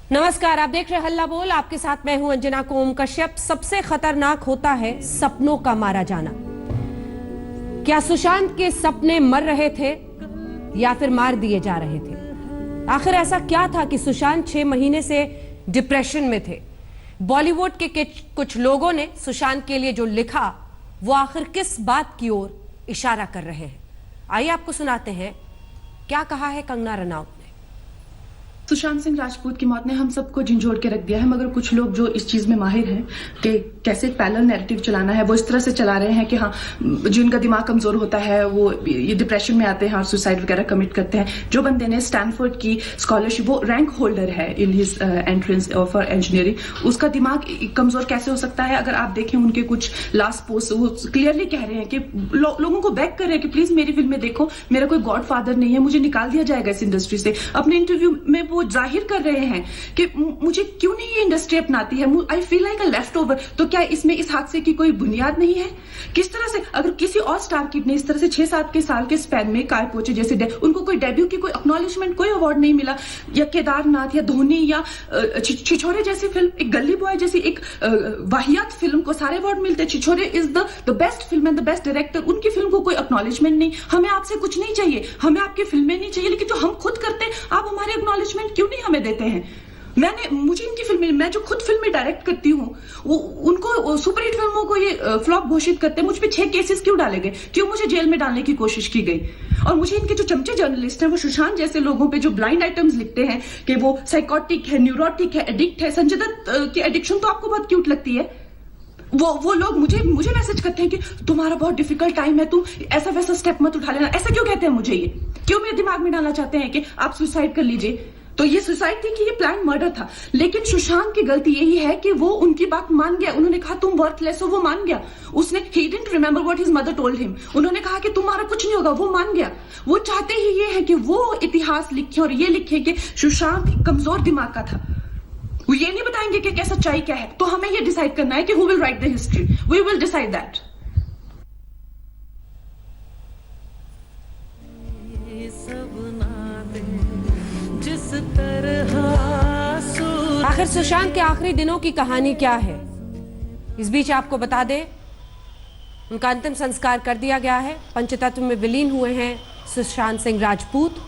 नमस्कार, आप देख रहे हैं हल्ला बोल। आपके साथ मैं हूं अंजना कोम कश्यप। सबसे खतरनाक होता है सपनों का मारा जाना। क्या सुशांत के सपने मर रहे थे या फिर मार दिए जा रहे थे? आखिर ऐसा क्या था कि सुशांत 6 महीने से डिप्रेशन में थे? बॉलीवुड के कुछ लोगों ने सुशांत के लिए जो लिखा वो आखिर किस बात की ओर इशारा कर रहे हैं? आइए आपको सुनाते हैं क्या कहा है कंगना रनौत ने। सुशांत सिंह राजपूत की मौत ने हम सबको झंझोड़ के रख दिया है, मगर कुछ लोग जो इस चीज में माहिर हैं कि कैसे पैरेलल नैरेटिव चलाना है, वो इस तरह से चला रहे हैं कि हाँ, जिनका दिमाग कमजोर होता है वो ये डिप्रेशन में आते हैं और सुसाइड वगैरह कमिट करते हैं। जो बंदे ने स्टैनफोर्ड की स्कॉलरशिप, वो रैंक होल्डर है in his entrance for engineering, उसका दिमाग कमजोर कैसे हो सकता है? अगर आप देखें उनके कुछ लास्ट पोस्ट, वो क्लियरली कह रहे हैं कि लोगों को बैक कर रहे हैं कि प्लीज मेरी फिल्म में देखो, मेरा कोई गॉड फादर नहीं है, मुझे निकाल दिया जाएगा इस इंडस्ट्री से। अपने इंटरव्यू में वो जाहिर कर रहे हैं कि मुझे क्यों नहीं ये इंडस्ट्री अपनाती है, I feel like a left over. तो क्या इसमें इस हादसे की कोई बुनियाद नहीं है? किस तरह से अगर किसी और स्टार किड ने इस तरह से 6-7 के साल के स्पैन में काय पहुंचे, जैसे उनको कोई डेब्यू की कोई एक्नॉलेजमेंट, कोई अवार्ड नहीं मिला, या केदारनाथ या धोनी या छिछोरे जैसी फिल्म, एक गली बॉय जैसी एक वाहियात फिल्म को सारे अवार्ड मिलते, Chhichhore is the best film and the best director, उनकी फिल्म को कोई एक्नॉलेजमेंट नहीं। हमें आपसे कुछ नहीं चाहिए, हमें आपकी फिल्में नहीं चाहिए, लेकिन जो हम खुद करते हैं आप हमारे एक्नॉलेजमेंट क्यों नहीं हमें देते हैं? मुझे इनकी फिल्में, मैं जो खुद फिल्में डायरेक्ट करती हूँ, उनको सुपरहिट फिल्मों को ये फ्लॉप घोषित करते हैं। मुझ पे 6 केसेस क्यों डाले गए? क्यों मुझे जेल में डालने की कोशिश की गई? और मुझे इनके जो चमचे जर्नलिस्ट हैं, वो सुशांत जैसे लोगों पे जो ब्लाइंड आइटम्स लिखते हैं कि वो साइकोटिक है, न्यूरोटिक है, एडिक्ट है। संजय दत्त की एडिक्शन तो आपको बहुत क्यूट लगती है। वो लोग मुझे मैसेज करते हैं कि तुम्हारा बहुत डिफिकल्ट टाइम है, तुम ऐसा वैसा स्टेप मत उठा लेना। ऐसा क्यों कहते हैं मुझे? ये क्यों मेरे दिमाग में डालना चाहते हैं कि आप सुसाइड कर लीजिए? तो ये सुसाइड थी कि ये प्लान मर्डर था? लेकिन सुशांत की गलती यही है कि वो उनकी बात मान गया। उन्होंने कहा तुम वर्थलेस हो, वो मान गया। उसने he didn't remember what his mother told him. उन्होंने कहा कि तुम्हारा कुछ नहीं होगा, वो मान गया। वो चाहते ही ये है कि वो इतिहास लिखे और ये लिखे कि सुशांत कमजोर दिमाग का था। वो ये नहीं बताएंगे कि क्या सच्चाई क्या है। तो हमें ये डिसाइड करना है कि who will write the history. We will decide that. आखिर सुशांत के आखिरी दिनों की कहानी क्या है? इस बीच आपको बता दें, उनका अंतिम संस्कार कर दिया गया है। पंचतत्व में विलीन हुए हैं सुशांत सिंह राजपूत।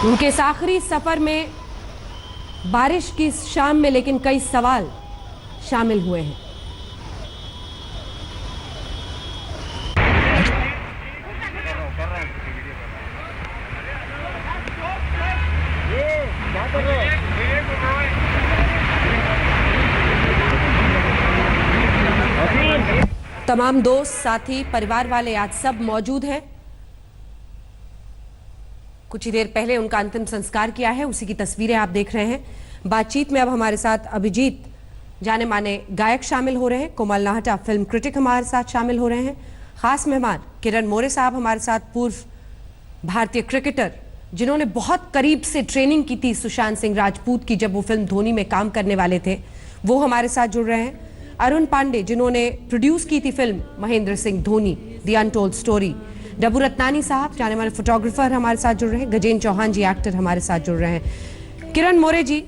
उनके इस आखिरी सफर में बारिश की शाम में लेकिन कई सवाल शामिल हुए हैं। तमाम दोस्त, साथी, परिवार वाले आज सब मौजूद हैं। कुछ ही देर पहले उनका अंतिम संस्कार किया है, उसी की तस्वीरें आप देख रहे हैं। बातचीत में अब हमारे साथ अभिजीत जाने माने गायक शामिल हो रहे हैं, कोमल नाहटा फिल्म क्रिटिक हमारे साथ शामिल हो रहे हैं, खास मेहमान किरण मोरे साहब हमारे साथ, पूर्व भारतीय क्रिकेटर जिन्होंने बहुत करीब से ट्रेनिंग की थी सुशांत सिंह राजपूत की जब वो फिल्म धोनी में काम करने वाले थे, वो हमारे साथ जुड़ रहे हैं। अरुण पांडे जिन्होंने प्रोड्यूस की थी film Mahendra Singh Dhoni the untold story, Dabboo Ratnani साहब जाने माने फोटोग्राफर हमारे साथ जुड़ रहे हैं, गजेंद्र चौहान जी एक्टर हमारे साथ जुड़ रहे हैं। किरण मोरे जी,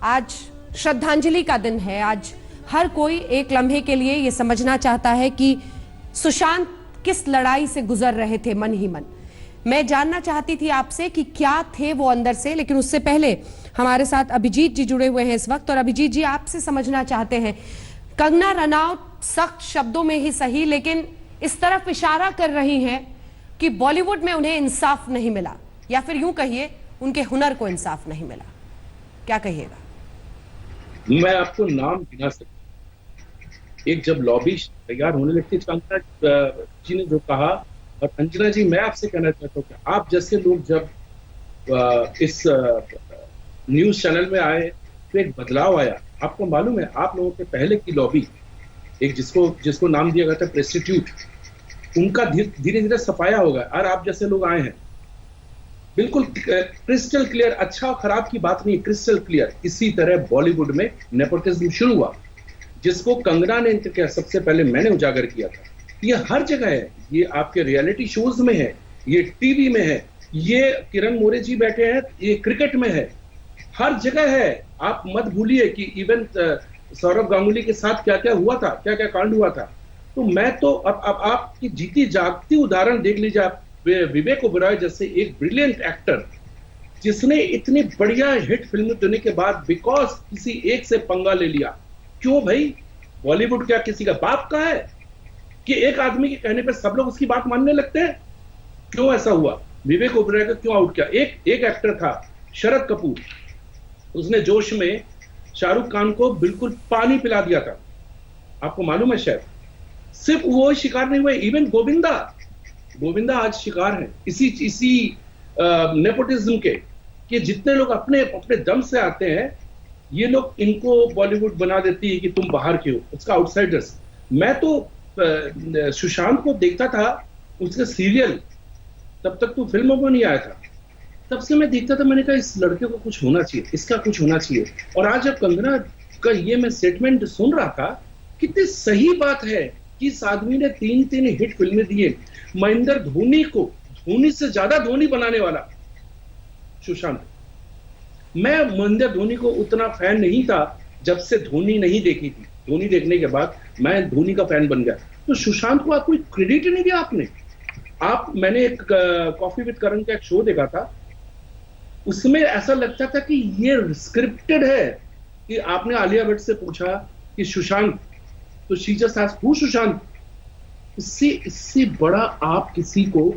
आज श्रद्धांजलि का दिन है। आज हर कोई एक लम्हे के लिए ये समझना चाहता है कि सुशांत किस लड़ाई से गुजर रहे थे मन ही मन। मैं जानना चाहती थी आपसे कि क्या थे वो अंदर से, लेकिन उससे पहले हमारे साथ अभिजीत जी जुड़े हुए हैं इस वक्त। और अभिजीत जी, आपसे समझना चाहते हैं, कंगना रनौत सख्त शब्दों में ही सही लेकिन इस तरफ इशारा कर रही हैं कि बॉलीवुड में उन्हें इंसाफ नहीं मिला, या फिर यूं कहिए उनके हुनर को इंसाफ नहीं मिला। क्या कहिएगा? मैं आपको नाम गिना सकता। एक जब लॉबी तैयार होने लगती, कंगना जी ने जो कहा, और अंजना जी मैं आपसे कहना चाहता हूँ कि आप जैसे लोग जब इस न्यूज चैनल में आए तो एक बदलाव आया। आपको मालूम है, आप लोगों के पहले की लॉबी, एक जिसको नाम दिया गया था प्रेस्टिट्यूट, उनका धीरे धीरे सफाया होगा और आप जैसे लोग आए हैं। बिल्कुल क्रिस्टल क्लियर, अच्छा और खराब की बात नहीं, क्रिस्टल क्लियर। इसी तरह बॉलीवुड में नेपोटिज्म शुरू हुआ। जिसको कंगना ने सबसे पहले मैंने उजागर किया था। ये हर जगह है, ये आपके रियलिटी शोज में है, ये टीवी में है, ये किरण मोरे जी बैठे हैं, ये क्रिकेट में है, हर जगह है। आप मत भूलिए कि इवन सौरव गांगुली के साथ क्या क्या हुआ था, क्या क्या कांड हुआ था। तो मैं तो अब आपकी जीती जागती उदाहरण देख लीजिए आप, विवेक ओबेरॉय जैसे एक ब्रिलियंट एक्टर जिसने इतनी बढ़िया हिट फिल्म देने के बाद बिकॉज किसी एक से पंगा ले लिया। क्यों भाई, बॉलीवुड क्या किसी का बाप का है कि एक आदमी के कहने पे सब लोग उसकी बात मानने लगते हैं? क्यों ऐसा हुआ? विवेक ओबेरॉय को क्यों आउट किया? एक एक्टर था शरद कपूर, उसने जोश में शाहरुख खान को बिल्कुल पानी पिला दिया था, आपको मालूम है शायद। सिर्फ वो शिकार नहीं हुए, इवन गोविंदा आज शिकार है इसी नेपोटिज्म के, कि जितने लोग अपने अपने दम से आते हैं, ये लोग इनको बॉलीवुड बना देती है कि तुम बाहर के हो, उसका आउटसाइडर्स। मैं तो सुशांत को देखता था उसके सीरियल, तब तक तो फिल्मों में नहीं आया था, तब से मैं देखता था, मैंने कहा इस लड़के को कुछ होना चाहिए, इसका कुछ होना चाहिए। और आज जब कंगना का ये मैं स्टेटमेंट सुन रहा था, कितनी सही बात है कि इस आदमी ने 3 हिट फिल्में दिए। महेंद्र धोनी को धोनी से ज्यादा धोनी बनाने वाला सुशांत। मैं महेंद्र धोनी को उतना फैन नहीं था जब से धोनी नहीं देखी थी, धोनी देखने के बाद मैं धोनी का फैन बन गया। तो सुशांत को आप कोई क्रेडिट ही नहीं दिया आपने। मैंने एक कॉफी विद करण का एक शो देखा था, उसमें ऐसा लगता था कि ये स्क्रिप्टेड है, कि आपने आलिया भट्ट से पूछा कि सुशांत, तो she just asked who Sushant. इससे बड़ा आप किसी को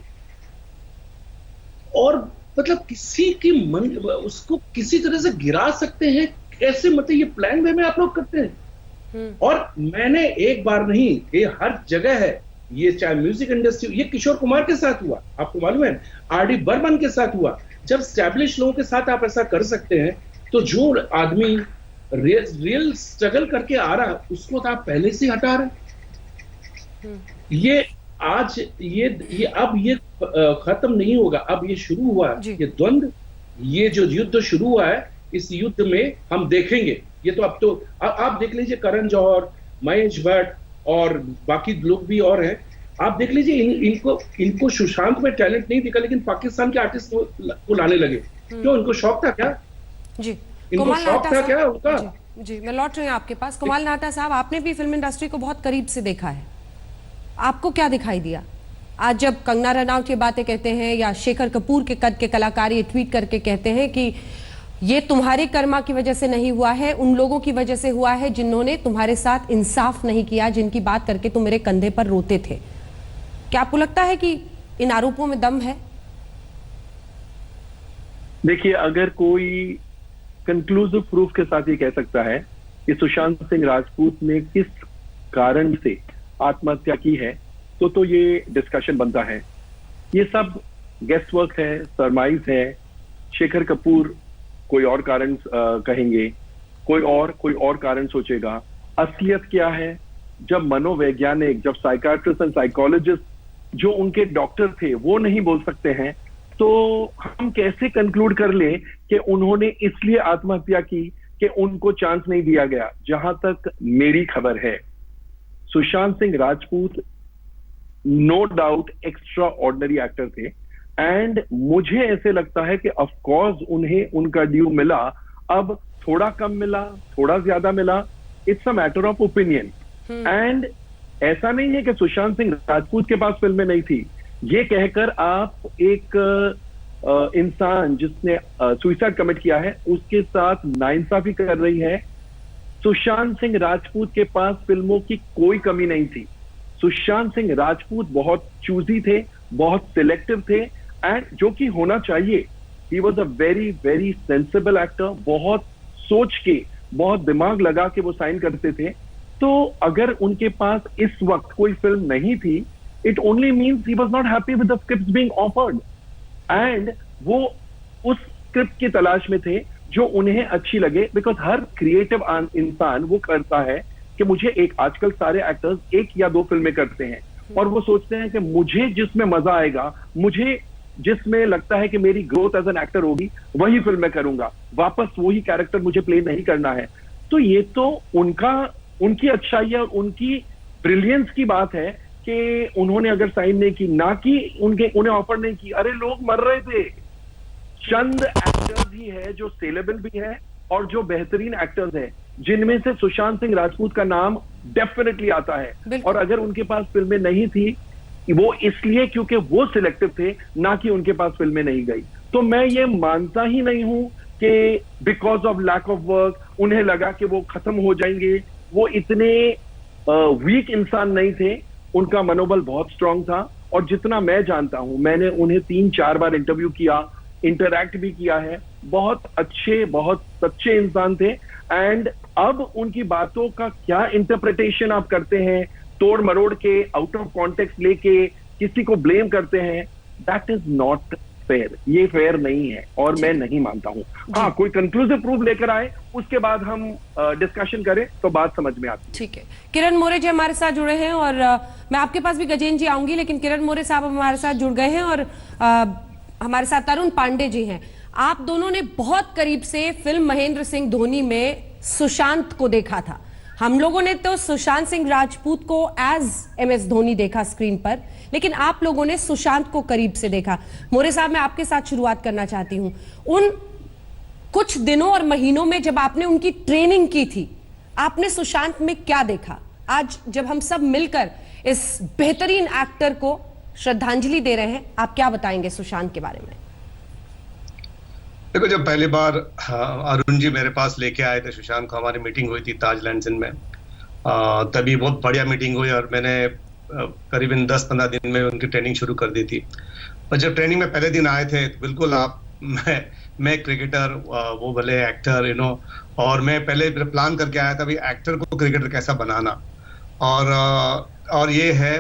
और मतलब किसी की मन उसको किसी तरह से गिरा सकते हैं कैसे? मतलब ये प्लान वे में आप लोग करते हैं। और मैंने एक बार नहीं, ये हर जगह है, ये चाहे म्यूजिक इंडस्ट्री, ये किशोर कुमार के साथ हुआ, आपको मालूम है, आर.डी. बर्मन के साथ हुआ। जब स्टैब्लिश लोगों के साथ आप ऐसा कर सकते हैं, तो जो आदमी रियल स्ट्रगल करके आ रहा उसको तो आप पहले से हटा रहे। ये आज ये अब ये खत्म नहीं होगा, अब ये शुरू हुआ, ये द्वंद, ये जो युद्ध शुरू हुआ है, इस युद्ध में हम देखेंगे। ये तो अब आप देख लीजिए, करण जौहर, महेश भट्ट और बाकी लोग भी और हैं, आप देख लीजिए, इनको सुशांत में टैलेंट नहीं दिखा, लेकिन पाकिस्तान के आर्टिस्ट को लाने लगे। क्यों? इनको शौक था क्या? जी, इनको शौक था क्या उनका? जी, मैं लौट रही हूँ आपके पास। कुमाल नाहटा साहब, आपने भी फिल्म इंडस्ट्री को बहुत करीब से देखा है, आपको क्या दिखाई दिया आज जब कंगना रनौत ये बातें कहते हैं, या शेखर कपूर के कद के कलाकार ये ट्वीट करके कहते हैं कि ये तुम्हारी कर्मा की वजह से नहीं हुआ है, उन लोगों की वजह से हुआ है जिन्होंने तुम्हारे साथ इंसाफ नहीं किया, जिनकी बात करके तुम मेरे कंधे पर रोते थे। क्या आपको लगता है कि इन आरोपों में दम है? देखिए, अगर कोई कंक्लूसिव प्रूफ के साथ ये कह सकता है कि सुशांत सिंह राजपूत ने किस कारण से आत्महत्या की है, तो ये डिस्कशन बनता है। ये सब गेस्ट वर्क है, सरमाइज है। शेखर कपूर कोई और कारण कहेंगे, कोई और कारण सोचेगा। असलियत क्या है? जब मनोवैज्ञानिक, जब साइकाट्रिस्ट एंड साइकोलॉजिस्ट जो उनके डॉक्टर थे वो नहीं बोल सकते हैं, तो हम कैसे कंक्लूड कर लें कि उन्होंने इसलिए आत्महत्या की कि उनको चांस नहीं दिया गया? जहां तक मेरी खबर है, Sushant Singh Rajput no doubt extraordinary actor थे, एंड मुझे ऐसे लगता है कि ऑफ कोर्स उन्हें उनका ड्यू मिला। अब थोड़ा कम मिला, थोड़ा ज्यादा मिला, it's a matter of opinion. And ऐसा नहीं है कि सुशांत सिंह राजपूत के पास फिल्में नहीं थी। ये कहकर आप एक इंसान जिसने सुसाइड कमिट किया है उसके साथ नाइंसाफी कर रही है। सुशांत सिंह राजपूत के पास फिल्मों की कोई कमी नहीं थी। सुशांत सिंह राजपूत बहुत चूजी थे, बहुत सिलेक्टिव थे, एंड जो कि होना चाहिए। He was a very very sensible actor. बहुत सोच के, बहुत दिमाग लगा के वो साइन करते थे। तो अगर उनके पास इस वक्त कोई फिल्म नहीं थी, it only means he was not happy with the script being offered, and वो उस स्क्रिप्ट की तलाश में थे जो उन्हें अच्छी लगे। बिकॉज हर क्रिएटिव इंसान वो करता है कि मुझे आजकल सारे एक्टर्स 1 या 2 फिल्में करते हैं और वो सोचते हैं कि मुझे जिसमें मजा आएगा, मुझे जिसमें लगता है कि मेरी ग्रोथ एज एन एक्टर होगी, वही फिल्म मैं करूंगा, वापस वही कैरेक्टर मुझे प्ले नहीं करना है। तो ये तो उनका उनकी अच्छाई है और उनकी ब्रिलियंस की बात है कि उन्होंने अगर साइन नहीं की, ना कि उन्हें ऑफर नहीं की। अरे लोग मर रहे थे। चंद एक्टर्स ही है जो सेलेबल भी है और जो बेहतरीन एक्टर्स हैं, जिनमें से सुशांत सिंह राजपूत का नाम डेफिनेटली आता है। और अगर उनके पास फिल्में नहीं थी, वो इसलिए क्योंकि वो सिलेक्टिव थे, ना कि उनके पास फिल्में नहीं गई। तो मैं ये मानता ही नहीं हूं कि because of lack of work उन्हें लगा कि वो खत्म हो जाएंगे। वो इतने वीक इंसान नहीं थे, उनका मनोबल बहुत स्ट्रांग था। और जितना मैं जानता हूं, मैंने उन्हें 3-4 बार इंटरव्यू किया, इंटरैक्ट भी किया है। बहुत अच्छे, बहुत सच्चे इंसान थे। एंड अब उनकी बातों का क्या इंटरप्रिटेशन आप करते हैं, तोड़ मरोड़ के, आउट ऑफ कॉन्टेक्स्ट लेके किसी को ब्लेम करते हैं, दैट इज नॉट फेयर। ये फेयर नहीं है और मैं नहीं मानता हूं। हाँ, कोई कंक्लूसिव प्रूफ लेकर आए, उसके बाद हम डिस्कशन करें तो बात समझ में आती है। ठीक है, किरण मोरे जी हमारे साथ जुड़े हैं और मैं आपके पास भी गजेंद्र जी आऊंगी, लेकिन किरण मोरे साहब हमारे साथ जुड़ गए हैं और हमारे साथ तरुण पांडे जी हैं। आप दोनों ने बहुत करीब से फिल्म महेंद्र सिंह धोनी में सुशांत को देखा था। हम लोगों ने तो सुशांत सिंह राजपूत को एज MS धोनी देखा स्क्रीन पर, लेकिन आप लोगों ने सुशांत को करीब से देखा। मोरे साहब, मैं आपके साथ शुरुआत करना चाहती हूं। उन कुछ दिनों और महीनों में जब आपने उनकी ट्रेनिंग की थी, आपने सुशांत में क्या देखा? आज जब हम सब मिलकर इस बेहतरीन एक्टर को श्रद्धांजलि दे रहे हैं, आप क्या बताएंगे सुशांत के बारे में? देखो, जब पहली बार अरुण जी मेरे पास लेके आए थे सुशांत को, हमारी मीटिंग हुई थी ताज लैंड्स में, तभी बहुत बढ़िया मीटिंग हुई और मैंने करीबन 10-15 दिन में उनकी ट्रेनिंग शुरू कर दी थी। और जब ट्रेनिंग में पहले दिन आए थे, बिल्कुल मैं क्रिकेटर, वो भले एक्टर, और मैं पहले प्लान करके आया था भी एक्टर को क्रिकेटर कैसा बनाना। और ये है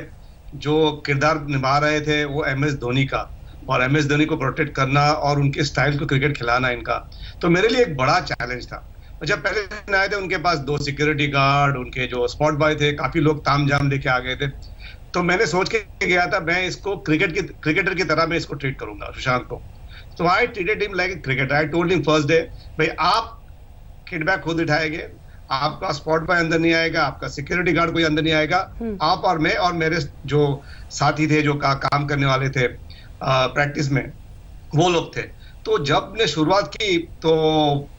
जो किरदार निभा रहे थे वो MS धोनी का, और MS धोनी को प्रोटेक्ट करना और उनके स्टाइल को क्रिकेट खिलाना इनका, तो मेरे लिए एक बड़ा चैलेंज था। और जब पहले दिन आए थे, उनके पास 2 सिक्योरिटी गार्ड, उनके जो स्पॉट बॉय थे, काफी लोग तामझाम लेके आ गए थे। तो मैंने सोच के गया था, मैं इसको क्रिकेटर की तरह मैं इसको ट्रीट करूंगा सुशांत को। तो आई treated him like a cricketer. I told him first day, भाई आप किड बैग खुद उठाएंगे, आपका स्पॉट बॉय अंदर नहीं आएगा, आपका सिक्योरिटी गार्ड कोई अंदर नहीं आएगा, आप और मैं और मेरे जो साथी थे, जो काम करने वाले थे प्रैक्टिस में, वो लोग थे। तो जब ने शुरुआत की तो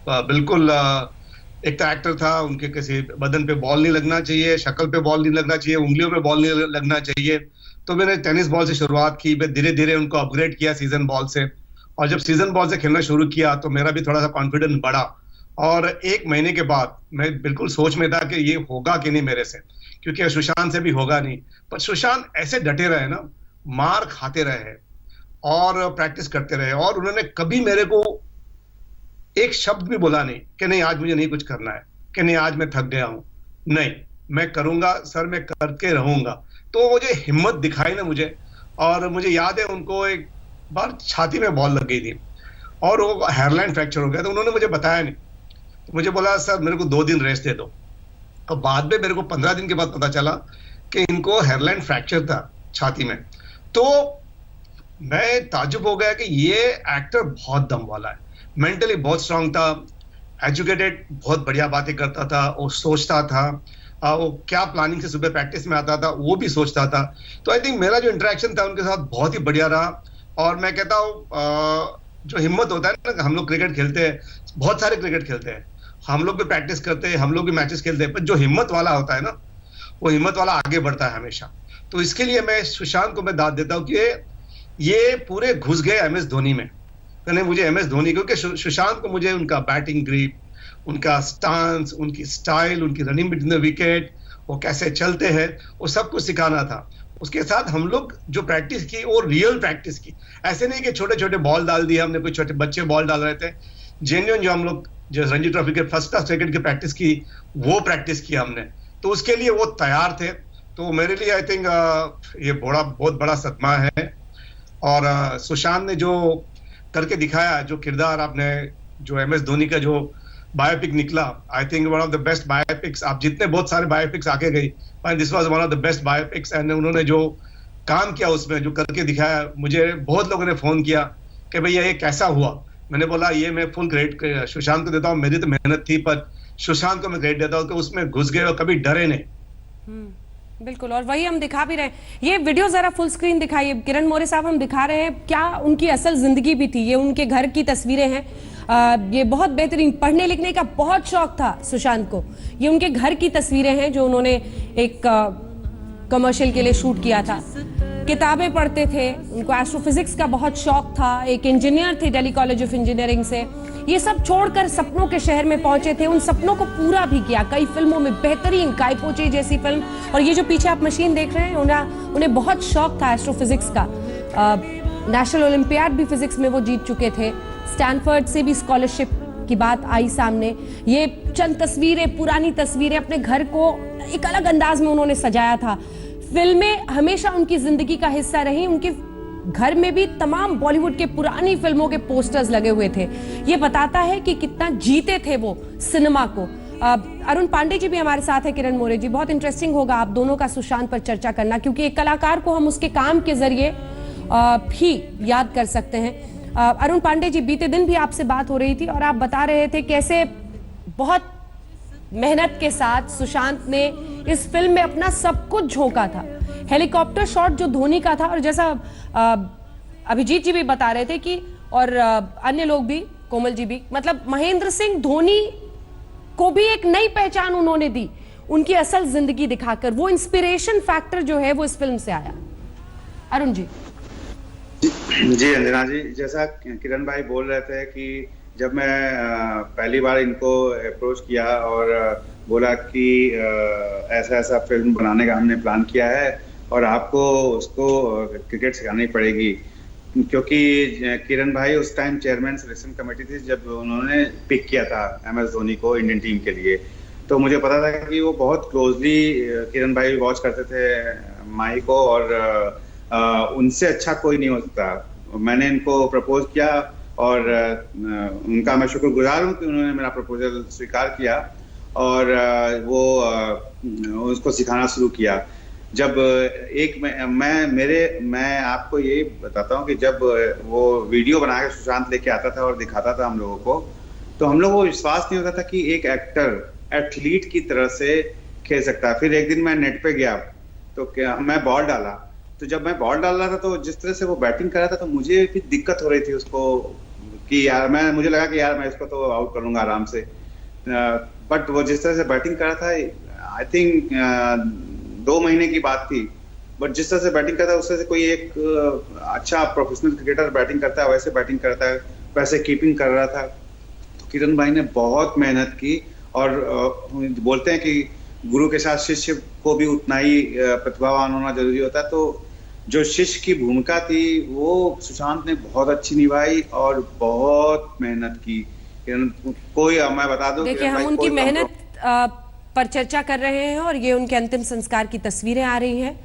बिल्कुल एक तो एक्टर था, उनके किसी बदन पे बॉल नहीं लगना चाहिए, शक्ल पे बॉल नहीं लगना चाहिए, उंगलियों पे बॉल नहीं लगना चाहिए। तो मैंने टेनिस बॉल से शुरुआत की, मैं धीरे धीरे उनको अपग्रेड किया सीजन बॉल से। और जब सीजन बॉल से खेलना शुरू किया तो मेरा भी थोड़ा सा कॉन्फिडेंस बढ़ा। और 1 महीने के बाद मैं बिल्कुल सोच में था कि ये होगा कि नहीं मेरे से, क्योंकि सुशांत से भी होगा नहीं। पर सुशांत ऐसे डटे रहे ना, मार खाते रहे और प्रैक्टिस करते रहे, और उन्होंने कभी मेरे को एक शब्द भी बोला नहीं कि नहीं आज मुझे नहीं कुछ करना है, कि नहीं आज मैं थक गया हूं। नहीं, मैं करूंगा सर, मैं करके रहूंगा। तो वो जो हिम्मत दिखाई ना मुझे, और मुझे याद है उनको एक बार छाती में बॉल लग गई थी और वो हेयरलाइन फ्रैक्चर हो गया, तो उन्होंने मुझे बताया नहीं। तो मुझे बोला सर मेरे को 2 दिन रेस्ट दे दो। और बाद में मेरे को 15 दिन के बाद पता चला कि इनको हेयरलाइन फ्रैक्चर था छाती में। तो मैं ताज्जुब हो गया कि ये एक्टर बहुत दम वाला है, मेंटली बहुत स्ट्रांग था, एजुकेटेड, बहुत बढ़िया बातें करता था, वो सोचता था, वो क्या प्लानिंग से सुबह प्रैक्टिस में आता था वो भी सोचता था। तो आई थिंक मेरा जो इंटरेक्शन था उनके साथ बहुत ही बढ़िया रहा। और मैं कहता हूँ जो हिम्मत होता है ना, हम लोग क्रिकेट खेलते हैं, बहुत सारे क्रिकेट खेलते हैं, हम लोग भी प्रैक्टिस करते हैं, हम लोग भी मैचेस खेलते हैं, पर जो हिम्मत वाला होता है ना, वो हिम्मत वाला आगे बढ़ता है हमेशा। तो इसके लिए मैं सुशांत को मैं दाद देता हूँ कि ये पूरे घुस गए MS धोनी में। नहीं, मुझे MS धोनी, क्योंकि सुशांत को मुझे उनका बैटिंग ग्रिप, उनका स्टांस, उनकी स्टाइल, उनकी रनिंग बिटवीन द विकेट, वो कैसे चलते हैं, वो सब कुछ सिखाना था। उसके साथ हम लोग जो प्रैक्टिस की वो रियल प्रैक्टिस की, ऐसे नहीं कि छोटे छोटे बॉल डाल दिए हमने, कोई छोटे बच्चे बॉल डाल रहे थे। जेन्युइन जो हम लोग जो रणजी ट्रॉफी के फर्स्ट क्लास क्रिकेट की प्रैक्टिस की, वो प्रैक्टिस की हमने, तो उसके लिए वो तैयार थे। तो मेरे लिए आई थिंक ये बहुत बड़ा सदमा है। और सुशांत ने जो करके दिखाया, जो किरदार आपने, जो MS धोनी का जो बायोपिक निकला, I think one of the best biopics. आप जितने बहुत सारे बायोपिक्स आके गई, this was one of the best biopics. And उन्होंने जो काम किया उसमें, जो करके दिखाया, मुझे बहुत लोगों ने फोन किया कि भैया ये कैसा हुआ। मैंने बोला ये मैं फुल क्रेडिट सुशांत को देता हूँ, मेरी तो मेहनत थी, पर सुशांत को मैं क्रेडिट देता हूँ कि उसमें घुस गए और कभी डरे नहीं। बिल्कुल, और वही हम दिखा भी रहे हैं। ये वीडियो जरा फुल स्क्रीन दिखाइए किरण मोरे साहब, हम दिखा रहे हैं क्या उनकी असल जिंदगी भी थी। ये उनके घर की तस्वीरें हैं। ये बहुत बेहतरीन, पढ़ने लिखने का बहुत शौक था सुशांत को। ये उनके घर की तस्वीरें हैं जो उन्होंने एक कमर्शियल के लिए शूट किया था। किताबें पढ़ते थे, उनको एस्ट्रोफिजिक्स का बहुत शौक था, एक इंजीनियर थे दिल्ली कॉलेज ऑफ इंजीनियरिंग से। ये सब छोड़कर सपनों के शहर में पहुंचे थे, उन सपनों को पूरा भी किया। कई फिल्मों में बेहतरीन, काइपोचे जैसी फिल्म, और ये जो पीछे आप मशीन देख रहे हैं, उन्हें बहुत शौक था एस्ट्रोफिजिक्स का। नेशनल ओलंपियाड भी फिजिक्स में वो जीत चुके थे। स्टैनफोर्ड से भी स्कॉलरशिप की बात आई सामने। ये चंद तस्वीरें, पुरानी तस्वीरें, अपने घर को एक अलग अंदाज में उन्होंने सजाया था। फिल्में हमेशा उनकी जिंदगी का हिस्सा रही। उनके घर में भी तमाम बॉलीवुड के पुरानी फिल्मों के पोस्टर्स लगे हुए थे। ये बताता है कि कितना जीते थे वो सिनेमा को। अरुण पांडे जी भी हमारे साथ है, किरण मोरे जी। बहुत इंटरेस्टिंग होगा आप दोनों का सुशांत पर चर्चा करना, क्योंकि एक कलाकार को हम उसके काम के जरिए भी याद कर सकते हैं। अरुण पांडे जी, बीते दिन भी आपसे बात हो रही थी और आप बता रहे थे कैसे बहुत मेहनत के साथ सुशांत ने इस फिल्म में अपना सब कुछ झोंका था। हेलीकॉप्टर शॉट जो धोनी का था, और जैसा अभिजीत जी भी बता रहे थे कि, और अन्य लोग भी, कोमल जी भी, मतलब महेंद्र सिंह धोनी को भी एक नई पहचान उन्होंने दी उनकी असल जिंदगी दिखाकर। वो इंस्पिरेशन फैक्टर जो है वो इस फिल्म से आया। अरुण जी। जी अंजना जी, जैसा किरण भाई बोल रहे थे कि जब मैं पहली बार इनको अप्रोच किया और बोला कि ऐसा ऐसा फिल्म बनाने का हमने प्लान किया है और आपको उसको क्रिकेट सिखानी पड़ेगी, क्योंकि किरण भाई उस टाइम चेयरमैन सिलेक्शन कमेटी थी जब उन्होंने पिक किया था MS धोनी को इंडियन टीम के लिए। तो मुझे पता था कि वो बहुत क्लोजली किरण भाई वॉच करते थे माही को, और उनसे अच्छा कोई नहीं हो सकता। मैंने इनको प्रपोज किया और उनका मैं शुक्रगुजार हूँ कि उन्होंने मेरा प्रपोजल स्वीकार किया और वो उसको सिखाना शुरू किया। जब मैं आपको ये बताता हूँ कि जब वो वीडियो बना के सुशांत लेके आता था और दिखाता था हम लोगों को, तो हम लोगों को विश्वास नहीं होता था कि एक एक्टर एथलीट की तरह से खेल सकता है। फिर एक दिन मैं नेट पे गया तो मैं बॉल डाला, तो जब मैं बॉल डाल रहा था तो जिस तरह से वो बैटिंग कर रहा था तो मुझे फिर दिक्कत हो रही थी उसको कि यार मुझे लगा कि यार मैं इसको तो आउट करूंगा आराम से, बट वो जिस तरह से बैटिंग कर रहा था, आई थिंक 2 महीने की बात थी, बट जिस तरह से बैटिंग करता है उससे से कोई एक अच्छा प्रोफेशनल क्रिकेटर बैटिंग करता है वैसे बैटिंग करता है, वैसे कीपिंग कर रहा था। तो किरण भाई ने बहुत मेहनत की और बोलते हैं कि गुरु के साथ शिष्य को भी उतना ही प्रतिभावान होना जरूरी होता है। तो जो शिष्य की भूमिका थी वो सुशांत ने बहुत अच्छी निभाई और बहुत मेहनत की। कोई मैं बता दूं, देखिए हम उनकी मेहनत पर चर्चा कर रहे हैं और ये उनके अंतिम संस्कार की तस्वीरें आ रही हैं।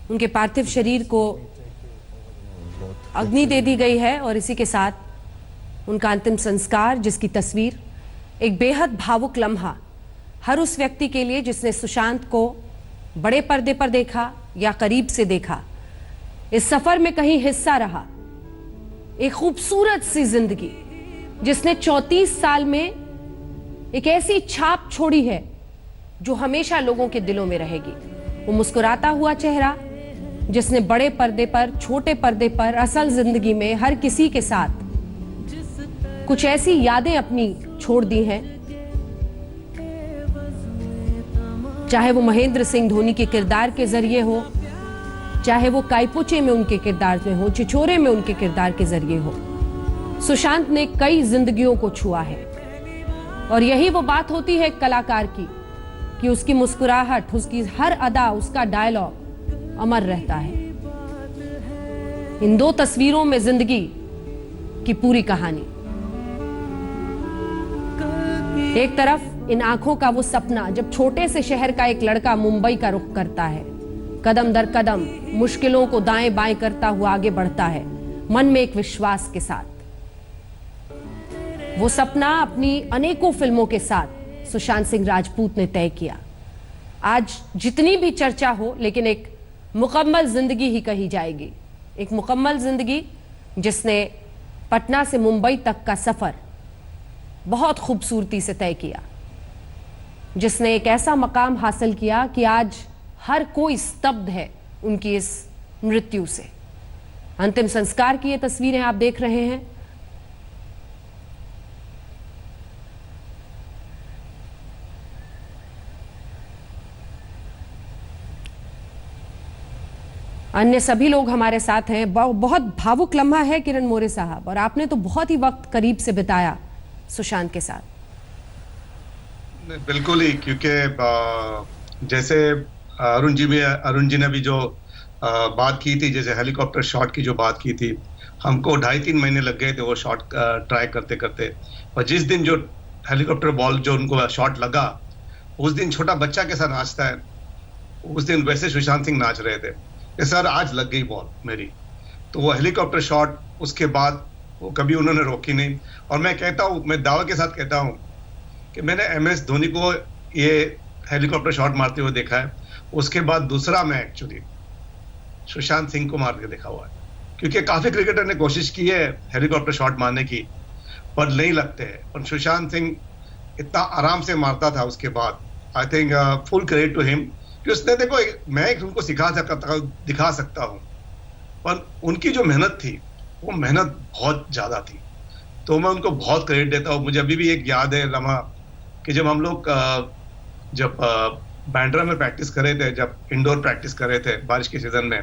उनके पार्थिव शरीर को अग्नि दे दी गई है और इसी के साथ उनका अंतिम संस्कार, जिसकी तस्वीर एक बेहद भावुक लम्हा हर उस व्यक्ति के लिए जिसने सुशांत को बड़े पर्दे पर देखा या करीब से देखा, इस सफर में कहीं हिस्सा रहा। एक खूबसूरत सी जिंदगी जिसने 34 साल में एक ऐसी छाप छोड़ी है जो हमेशा लोगों के दिलों में रहेगी। वो मुस्कुराता हुआ चेहरा जिसने बड़े पर्दे पर, छोटे पर्दे पर, असल जिंदगी में हर किसी के साथ कुछ ऐसी यादें अपनी छोड़ दी हैं, चाहे वो महेंद्र सिंह धोनी के किरदार के जरिए हो, चाहे वो काइपोचे में उनके किरदार में हो, छिछोरे में उनके किरदार के जरिए हो। सुशांत ने कई जिंदगियों को छुआ है और यही वो बात होती है कलाकार की कि उसकी मुस्कुराहट, उसकी हर अदा, उसका डायलॉग अमर रहता है। इन 2 तस्वीरों में जिंदगी की पूरी कहानी। एक तरफ इन आंखों का वो सपना जब छोटे से शहर का एक लड़का मुंबई का रुख करता है, कदम दर कदम मुश्किलों को दाएं बाएं करता हुआ आगे बढ़ता है, मन में एक विश्वास के साथ। वो सपना अपनी अनेकों फिल्मों के साथ सुशांत सिंह राजपूत ने तय किया। आज जितनी भी चर्चा हो, लेकिन एक मुकम्मल जिंदगी ही कही जाएगी। एक मुकम्मल जिंदगी जिसने पटना से मुंबई तक का सफर बहुत खूबसूरती से तय किया, जिसने एक ऐसा मकाम हासिल किया कि आज हर कोई स्तब्ध है उनकी इस मृत्यु से। अंतिम संस्कार की ये तस्वीरें आप देख रहे हैं। अन्य सभी लोग हमारे साथ हैं। बहुत भावुक लम्हा है किरण मोरे साहब, और आपने तो बहुत ही वक्त करीब से बिताया सुशांत के साथ। बिल्कुल ही, क्योंकि जैसे अरुण जी ने भी जो बात की थी, जैसे हेलीकॉप्टर शॉट की जो बात की थी, हमको 2.5-3 महीने लग गए थे वो शॉट ट्राई करते करते। और जिस दिन जो हेलीकॉप्टर बॉल जो उनको शॉट लगा, उस दिन छोटा बच्चा कैसा नाचता है, उस दिन वैसे सुशांत सिंह नाच रहे थे कि सर आज लग गई बॉल मेरी। तो वो हेलीकॉप्टर शॉट उसके बाद वो कभी उन्होंने रोकी नहीं। और मैं कहता हूँ, मैं दावे के साथ कहता हूँ कि मैंने MS धोनी को ये हेलीकॉप्टर शॉट मारते हुए देखा है, उसके बाद दूसरा मैं एक्चुअली सुशांत सिंह को मार के देखा हुआ है। क्योंकि काफी क्रिकेटर ने कोशिश की है हेलीकॉप्टर शॉट मारने की, पर नहीं लगते हैं। और सुशांत सिंह इतना आराम से मारता था उसके बाद। I think full credit to him कि उसने, देखो मैं उनको दिखा सकता हूँ, पर उनकी जो मेहनत थी वो मेहनत बहुत ज्यादा थी। तो मैं उनको बहुत क्रेडिट देता हूँ। मुझे अभी भी एक याद है लम्हा कि जब हम लोग जब बैंड्रा में प्रैक्टिस कर रहे थे, जब इंडोर प्रैक्टिस कर रहे थे बारिश के सीजन में,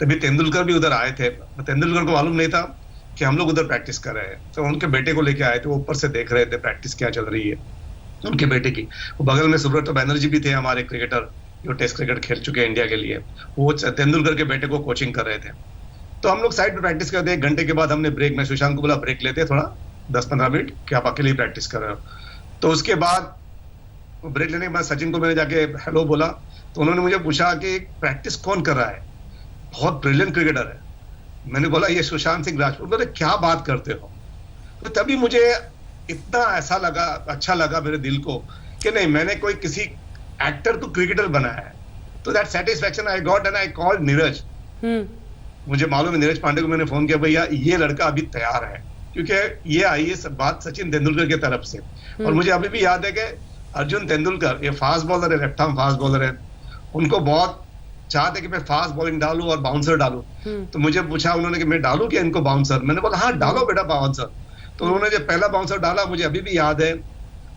तभी तेंदुलकर भी उधर आए थे। तेंदुलकर को मालूम नहीं था कि हम लोग उधर प्रैक्टिस कर रहे हैं, तो उनके बेटे को लेके आए थे। वो ऊपर से देख रहे थे प्रैक्टिस क्या चल रही है उनके बेटे की। वो बगल में सुब्रतो बैनर्जी भी थे, हमारे क्रिकेटर जो टेस्ट क्रिकेट खेल चुके हैं इंडिया के लिए। वो तेंदुलकर के बेटे को कोचिंग कर रहे थे। तो हम लोग साइड पे प्रैक्टिस करते, 1 घंटे के बाद हमने ब्रेक में सुशांत को बोला ब्रेक लेते थोड़ा 10-15 मिनट, कि आप अकेले ही प्रैक्टिस कर रहे हो। तो उसके बाद ब्रेक लेने के बाद सचिन को मैंने जाके हेलो बोला, तो उन्होंने मुझे पूछा कि प्रैक्टिस कौन कर रहा है, बहुत ब्रिलियंट क्रिकेटर है। मैंने बोला ये सुशांत सिंह राजपूत। बोले क्या बात करते हो। तो तभी मुझे इतना ऐसा लगा, अच्छा लगा मेरे दिल को कि नहीं, मैंने कोई किसी एक्टर को क्रिकेटर बनाया है। तो that satisfaction I got and I called Neeraj. मुझे मालूम है नीरज पांडे को मैंने फोन किया, भैया ये लड़का अभी तैयार है, क्योंकि ये आई है बात सचिन तेंदुलकर की तरफ से। और मुझे अभी भी याद है कि अर्जुन तेंदुलकर, ये फास्ट बॉलर है, लेफ्ट आर्म फास्ट बॉलर है, उनको बहुत चाहते कि मैं फास्ट बॉलिंग डालूं और बाउंसर डालूं। तो मुझे पूछा उन्होंने कि मैं डालूं क्या इनको बाउंसर। मैंने बोला हाँ डालो बेटा बाउंसर। तो उन्होंने जब पहला बाउंसर डाला, मुझे अभी भी याद है,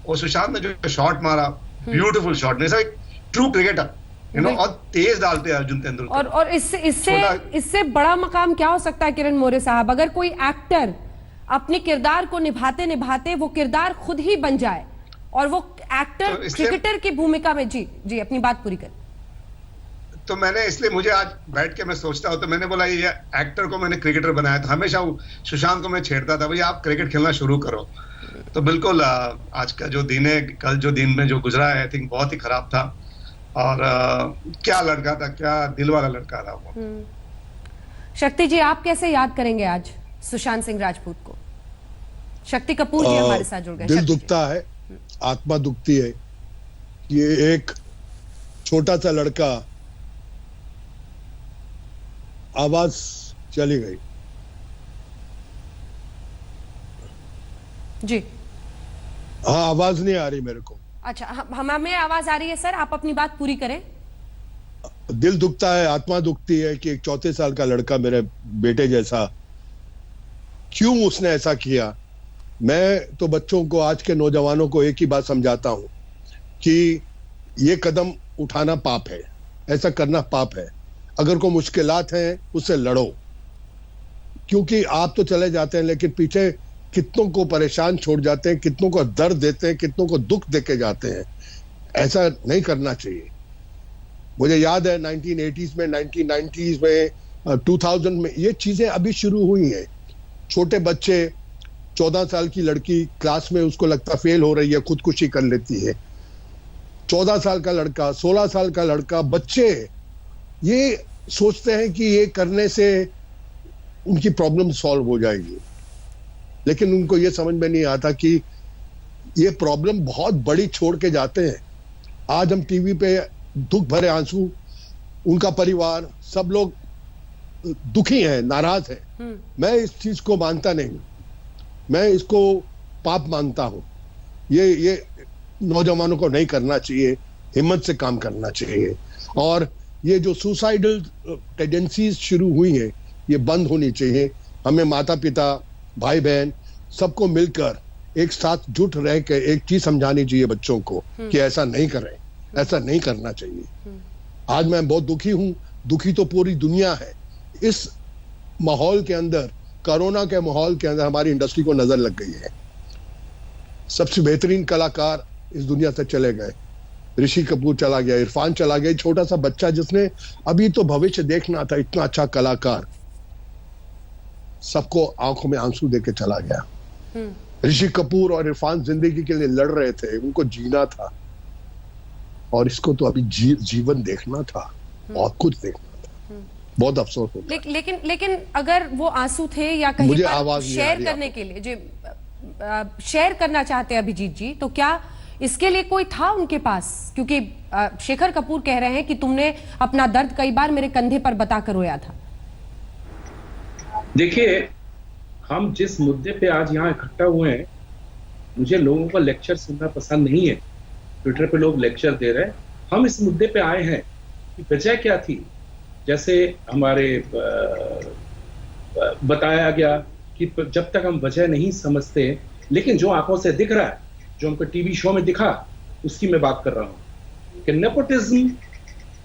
और सुशांत ने जो शॉट मारा, ब्यूटीफुल शॉट, जैसा एक ट्रू क्रिकेटर और तेज डालते हैं अर्जुन तेंदुलकर। और इससे बड़ा मकाम क्या हो सकता है किरण मोरे साहब, अगर कोई एक्टर अपने किरदार को निभाते निभाते वो किरदार खुद ही बन जाए और वो एक्टर क्रिकेटर की भूमिका में। जी अपनी बात पूरी कर। तो मैंने इसलिए, मुझे आज बैठ के मैं सोचता हूँ, तो मैंने बोला ये एक्टर को मैंने क्रिकेटर बनाया था। हमेशा सुशांत को मैं छेड़ता था, भैया आप क्रिकेट खेलना शुरू करो। तो बिल्कुल आज का जो दिन है, कल जो दिन में जो गुजरा है, आई थिंक बहुत ही खराब था। और क्या लड़का था, क्या दिल वाला लड़का था वो। शक्ति जी, आप कैसे याद करेंगे आज सुशांत सिंह राजपूत को? शक्ति कपूर जी हमारे साथ जुड़ गए। दिल दुखता है, आत्मा दुखती है। ये एक छोटा सा लड़का, आवाज चली गई जी। हाँ, आवाज नहीं आ रही मेरे को। अच्छा, हमें आवाज आ रही है सर, आप अपनी बात पूरी करें। दिल दुखता है, आत्मा दुखती है कि एक 34 साल का लड़का, मेरे बेटे जैसा, क्यों उसने ऐसा किया। मैं तो बच्चों को, आज के नौजवानों को एक ही बात समझाता हूं कि ये कदम उठाना पाप है, ऐसा करना पाप है। अगर कोई मुश्किलात हैं उससे लड़ो, क्योंकि आप तो चले जाते हैं लेकिन पीछे कितनों को परेशान छोड़ जाते हैं, कितनों को दर्द देते हैं, कितनों को दुख देके जाते हैं। ऐसा नहीं करना चाहिए। मुझे याद है 1980s में, 1990s में, 2000 में ये चीजें अभी शुरू हुई हैं। छोटे बच्चे, 14 साल की लड़की क्लास में, उसको लगता फेल हो रही है, खुदकुशी कर लेती है। 14 साल का लड़का, 16 साल का लड़का, बच्चे ये सोचते हैं कि ये करने से उनकी प्रॉब्लम सॉल्व हो जाएगी, लेकिन उनको ये समझ में नहीं आता कि ये प्रॉब्लम बहुत बड़ी छोड़ के जाते हैं। आज हम टीवी पे दुख भरे आंसू, उनका परिवार, सब लोग दुखी हैं, नाराज हैं। मैं इस चीज को मानता नहीं, मैं इसको पाप मानता हूं। ये नौजवानों को नहीं करना चाहिए, हिम्मत से काम करना चाहिए। और ये जो सुसाइडल टेंडेंसीज शुरू हुई हैं, ये बंद होनी चाहिए। हमें माता पिता, भाई बहन सबको मिलकर एक साथ जुट रह के एक चीज समझानी चाहिए बच्चों को कि ऐसा नहीं करें, ऐसा नहीं करना चाहिए। आज मैं बहुत दुखी हूं, दुखी तो पूरी दुनिया है। इस माहौल के अंदर, कोरोना के माहौल के अंदर हमारी इंडस्ट्री को नजर लग गई है। सबसे बेहतरीन कलाकार इस दुनिया से चले गए। ऋषि कपूर चला गया, इरफान चला गया, छोटा सा बच्चा जिसने अभी तो भविष्य देखना था, इतना अच्छा कलाकार सबको आंखों में आंसू देके चला गया। ऋषि कपूर और इरफान जिंदगी के लिए लड़ रहे थे, उनको जीना था, और इसको तो अभी जीवन देखना था, बहुत कुछ देखना था। बहुत अफसोस होता है। लेकिन अगर वो आंसू थे या कहीं मुझे पर आवाज नहीं आ शेयर रही करने के लिए जो शेयर करना चाहते हैं अभिजीत जी, तो क्या इसके लिए कोई था उनके पास? क्योंकि शेखर कपूर कह रहे हैं कि तुमने अपना दर्द कई बार मेरे कंधे पर बताकर रोया था। देखिए, हम जिस मुद्दे पे आज यहाँ इकट्ठा हुए हैं, मुझे लोगों का लेक्चर सुनना पसंद नहीं है। ट्विटर पे लोग लेक्चर दे रहे हैं, हम इस मुद्दे पे आए हैं कि वजह क्या थी। जैसे हमारे बताया गया कि जब तक हम वजह नहीं समझते, लेकिन जो आंखों से दिख रहा है, जो हमको टीवी शो में दिखा, उसकी मैं बात कर रहा हूं कि नेपोटिज्म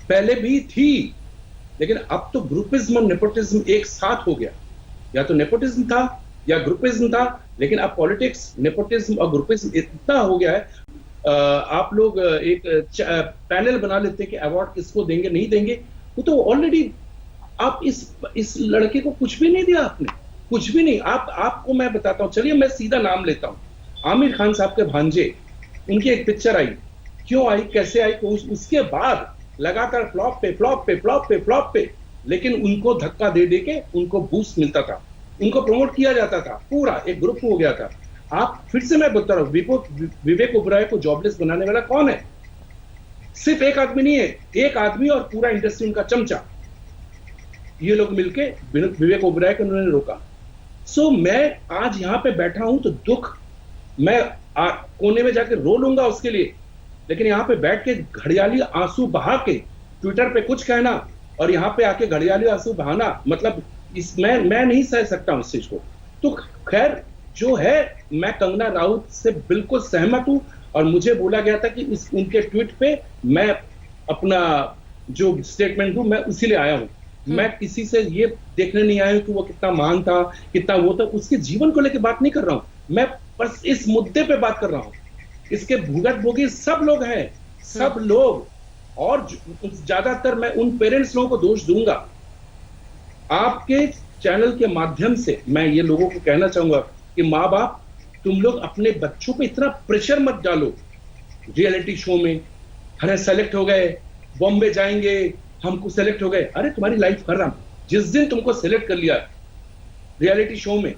पहले भी थी, लेकिन अब तो ग्रुपिज्म और नेपोटिज्म एक साथ हो गया। या तो नेपोटिज्म था या ग्रुपिज्म था, लेकिन अब पॉलिटिक्स, नेपोटिज्म और ग्रुपिज्म इतना हो गया है। आप लोग एक पैनल बना लेते हैं कि अवार्ड किसको देंगे नहीं देंगे, वो तो ऑलरेडी आप इस लड़के को कुछ भी नहीं दिया आपने, कुछ भी नहीं। आपको मैं बताता हूँ, चलिए मैं सीधा नाम लेता हूँ, आमिर खान साहब के भांजे, उनकी एक पिक्चर आई, क्यों आई, कैसे आई, उसके बाद लगातार फ्लॉप पे फ्लॉप पे फ्लॉप पे फ्लॉप पे, लेकिन उनको धक्का दे दे के उनको बूस्ट मिलता था, उनको प्रमोट किया जाता था, पूरा एक ग्रुप हो गया था। आप फिर से मैं बता रहा हूँ, विवेक ओबराय को जॉबलेस बनाने वाला कौन है? सिर्फ एक आदमी नहीं है, एक आदमी और पूरा इंडस्ट्री उनका चमचा, ये लोग मिलके विवेक ओबराय को उन्होंने रोका। सो मैं आज यहाँ पे बैठा हूं तो दुख, मैं कोने में जाके रो लूंगा उसके लिए, लेकिन यहाँ पे बैठ के घड़ियाली आंसू बहा के ट्विटर पे कुछ कहना और यहाँ पे आके घड़ियाली आंसू बहाना, मतलब मैं नहीं सह सकता हूं इस चीज को। तो खैर जो है, मैं कंगना राउत से बिल्कुल सहमत हूं, और मुझे बोला गया था कि उनके ट्वीट पे मैं अपना जो स्टेटमेंट दूं, मैं उसी लिए आया हूं। मैं किसी से ये देखने नहीं आया हूं कि वो कितना महान था, कितना वो था, उसके जीवन को लेकर बात नहीं कर रहा हूं, मैं बस इस मुद्दे पे बात कर रहा हूं। इसके भुगत भोगी सब लोग हैं, सब लोग, और ज्यादातर मैं उन पेरेंट्स लोगों को दोष दूंगा। आपके चैनल के माध्यम से मैं ये लोगों को कहना चाहूंगा कि माँ बाप, तुम लोग अपने बच्चों पे इतना प्रेशर मत डालो। रियलिटी शो में अरे सेलेक्ट हो गए, बॉम्बे जाएंगे, हमको सेलेक्ट हो गए, अरे तुम्हारी लाइफ खत्म। जिस दिन तुमको सेलेक्ट कर लिया रियलिटी शो में,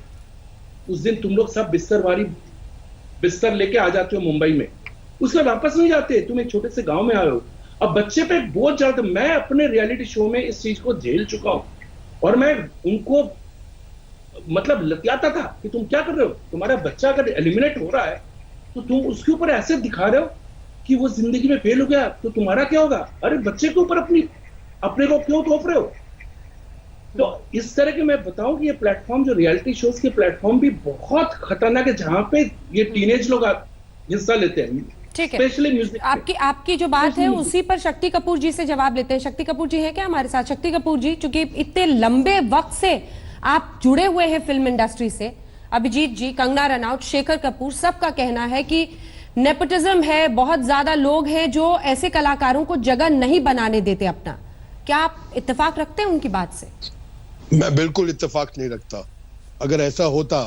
उस दिन तुम लोग सब बिस्तर लेके आ जाते हो मुंबई में, उसके वापस नहीं जाते, तुम एक छोटे से गांव में आए हो। अब बच्चे पे बोझ ज्यादा, मैं अपने रियलिटी शो में इस चीज को झेल चुका हूं, और मैं उनको मतलब लतियाता था कि तुम क्या कर रहे हो, तुम्हारा बच्चा अगर एलिमिनेट हो रहा है तो तुम उसके ऊपर ऐसे दिखा रहे हो कि वो जिंदगी में फेल हो गया, तो तुम्हारा क्या होगा? अरे बच्चे के ऊपर अपने को क्यों थोप रहे हो? तो इस तरह के मैं बताऊं कि ये प्लेटफॉर्म, जो रियलिटी शोज के प्लेटफॉर्म भी बहुत खतरनाक है, जहां पे ये टीनेज लोग हिस्सा लेते हैं। ठीक है, स्पेशली म्यूजिक। आपकी जो बात है उसी पर शक्ति कपूर जी से जवाब लेते हैं। शक्ति कपूर जी हैं क्या हमारे साथ? शक्ति कपूर जी, चूंकि इतने लंबे वक्त से आप जुड़े हुए हैं फिल्म इंडस्ट्री से, अभिजीत जी, कंगना रनौत, शेखर कपूर, सबका कहना है कि नेपोटिज्म है, बहुत ज्यादा लोग हैं जो ऐसे कलाकारों को जगह नहीं बनाने देते अपना। क्या आप इत्तेफाक रखते हैं उनकी बात से? मैं बिल्कुल इत्तेफाक नहीं रखता। अगर ऐसा होता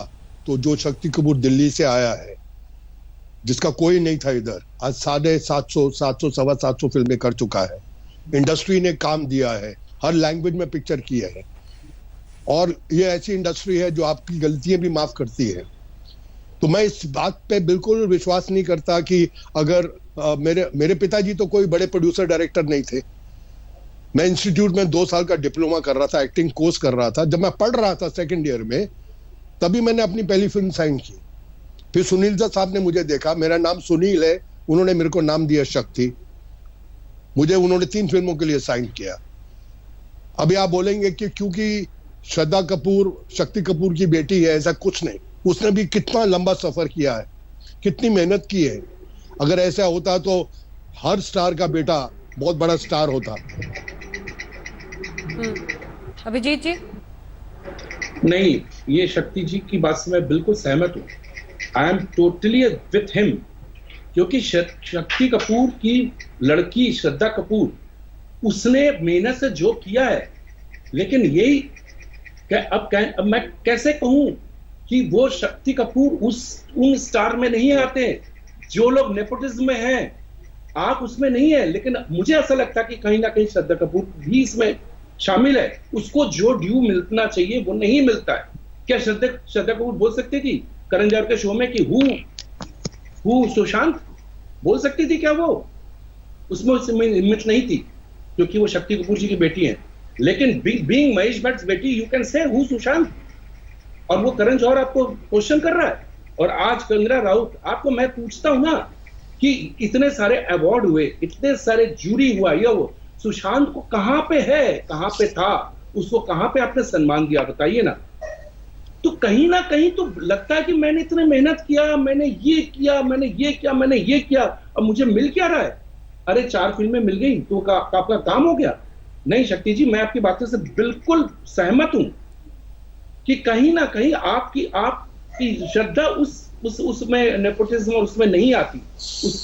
तो जो शक्ति कपूर दिल्ली से आया है, जिसका कोई नहीं था इधर, आज 750 सवा 700 फिल्में कर चुका है, इंडस्ट्री ने काम दिया है, हर लैंग्वेज में पिक्चर किया है, और ये ऐसी इंडस्ट्री है जो आपकी गलतियां भी माफ करती है। तो मैं इस बात पे बिल्कुल विश्वास नहीं करता कि अगर मेरे पिताजी तो कोई बड़े प्रोड्यूसर डायरेक्टर नहीं थे। मैं इंस्टीट्यूट में 2 साल का डिप्लोमा कर रहा था, एक्टिंग कोर्स कर रहा था। जब मैं पढ़ रहा था सेकंड ईयर में, तभी मैंने अपनी पहली फिल्म साइन की। फिर सुनील दत्त साहब ने मुझे देखा, मेरा नाम सुनील है, उन्होंने मेरे को नाम दिया शक्ति। मुझे उन्होंने 3 फिल्मों के लिए साइन किया। अभी आप बोलेंगे कि क्योंकि श्रद्धा कपूर शक्ति कपूर की बेटी है, ऐसा कुछ नहीं। उसने भी कितना लंबा सफर किया है, कितनी मेहनत की है। अगर ऐसा होता तो हर स्टार का बेटा बहुत बड़ा स्टार होता। अभिजीत जी? नहीं, ये शक्ति जी की बात से मैं बिल्कुल सहमत हूँ। I am totally with him, क्योंकि शक्ति कपूर की लड़की श्रद्धा कपूर, उसने मेहनत से जो किया है, लेकिन यही अब मैं कैसे कहूं कि वो शक्ति कपूर उन स्टार में नहीं आते जो लोग नेपोटिज्म में हैं। आप उसमें नहीं है, लेकिन मुझे ऐसा लगता है कि कहीं ना कहीं श्रद्धा कपूर भी इसमें शामिल है। उसको जो ड्यू मिलना चाहिए वो नहीं मिलता है। क्या श्रद्धा कपूर बोल सकती थी करण जौहर के शो में कि हु सुशांत? बोल सकती थी क्या वो? उसमें हिम्मत नहीं थी, क्योंकि वो शक्ति कपूर जी की बेटी है। लेकिन बीइंग महेश भट्ट बेटी, you can say who Sushant. और वो करण जौहर आपको क्वेश्चन कर रहा है, और आज कंगना राउत आपको मैं पूछता हूं ना कि इतने सारे अवार्ड हुए, इतने सारे जूरी हुआ, या वो सुशांत को कहां पे है, कहां पे था, उसको कहां पे आपने सम्मान दिया, बताइए ना। तो कहीं ना कहीं तो लगता है कि मैंने इतने मेहनत किया, मैंने ये किया, मैंने ये किया, मैंने ये किया, अब मुझे मिल क्या रहा है? अरे 4 फिल्में मिल गई तो आपका काम हो गया? नहीं शक्ति जी, मैं आपकी बातों से बिल्कुल सहमत हूं कि कहीं ना कहीं आपकी श्रद्धा उसमें नेपोटिज्म और उसमें नहीं आती।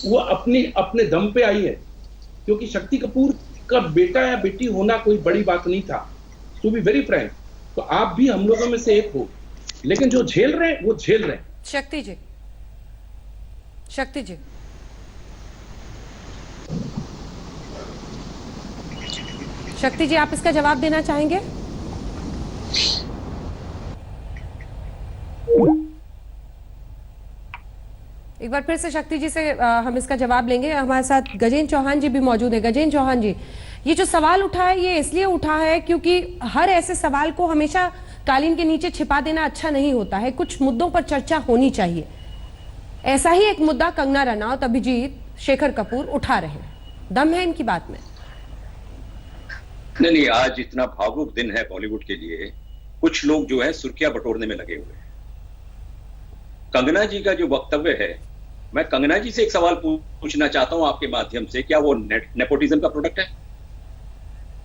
वो अपने दम पे आई है, क्योंकि शक्ति कपूर का बेटा या बेटी होना कोई बड़ी बात नहीं था, टू बी वेरी फ्रैंक। तो आप भी हम लोगों में से एक हो, लेकिन जो झेल रहे हैं वो झेल रहे हैं। शक्ति जी, शक्ति जी, शक्ति जी, आप इसका जवाब देना चाहेंगे? एक बार फिर से शक्ति जी से हम इसका जवाब लेंगे। हमारे साथ गजेंद्र चौहान जी भी मौजूद है। गजेंद्र चौहान जी, ये जो सवाल उठा है ये इसलिए उठा है क्योंकि हर ऐसे सवाल को हमेशा कालीन के नीचे छिपा देना अच्छा नहीं होता है। कुछ मुद्दों पर चर्चा होनी चाहिए। ऐसा ही एक मुद्दा कंगना रनौत, अभिजीत, शेखर कपूर उठा रहे हैं। दम है इनकी बात में? नहीं, आज इतना भावुक दिन है बॉलीवुड के लिए। कुछ लोग जो है सुर्खियां बटोरने में लगे हुए हैं। कंगना जी का जो वक्तव्य है, मैं कंगना जी से एक सवाल पूछना चाहता हूं आपके माध्यम से, क्या वो नेपोटिज्म का प्रोडक्ट है?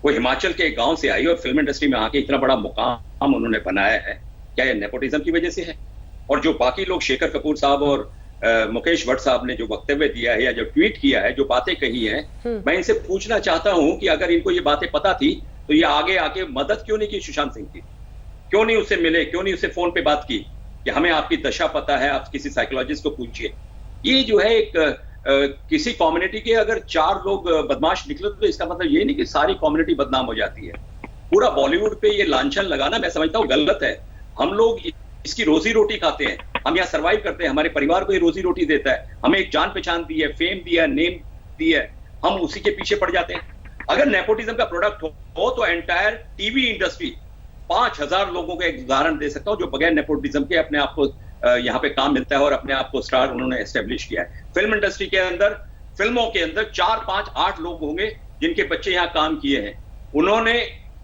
वो हिमाचल के एक गांव से आई और फिल्म इंडस्ट्री में आके इतना बड़ा मुकाम उन्होंने बनाया है, क्या ये नेपोटिज्म की वजह से है? और जो बाकी लोग, शेखर कपूर साहब और मुकेश भट्ट साहब ने जो वक्तव्य दिया है या जो ट्वीट किया है, जो बातें कही हैं, मैं इनसे पूछना चाहता हूं कि अगर इनको ये बातें पता थी तो ये आगे आके मदद क्यों नहीं की सुशांत सिंह की? क्यों नहीं उससे मिले? क्यों नहीं उससे फोन पे बात की कि हमें आपकी दशा पता है, आप किसी साइकोलॉजिस्ट को पूछिए? ये जो है एक किसी कम्युनिटी के अगर 4 लोग बदमाश निकले तो इसका मतलब ये नहीं कि सारी कम्युनिटी बदनाम हो जाती है। पूरा बॉलीवुड पे ये लांछन लगाना मैं समझता हूँ गलत है। हम लोग इसकी रोजी रोटी खाते हैं, हम यहाँ सर्वाइव करते हैं, हमारे परिवार को ये रोजी रोटी देता है, हमें एक जान पहचान दी है, फेम दिया है, नेम दी है, हम उसी के पीछे पड़ जाते हैं। अगर नेपोटिज्म का प्रोडक्ट हो तो एंटायर टीवी इंडस्ट्री 5000 लोगों का एक उदाहरण दे सकता हूं जो बगैर नेपोटिज्म के अपने आप को यहाँ पे काम मिलता है और अपने आप को स्टार उन्होंने एस्टेब्लिश किया है। फिल्म इंडस्ट्री के अंदर, फिल्मों के अंदर 4, 5, 8 लोग होंगे जिनके बच्चे यहाँ काम किए हैं। उन्होंने,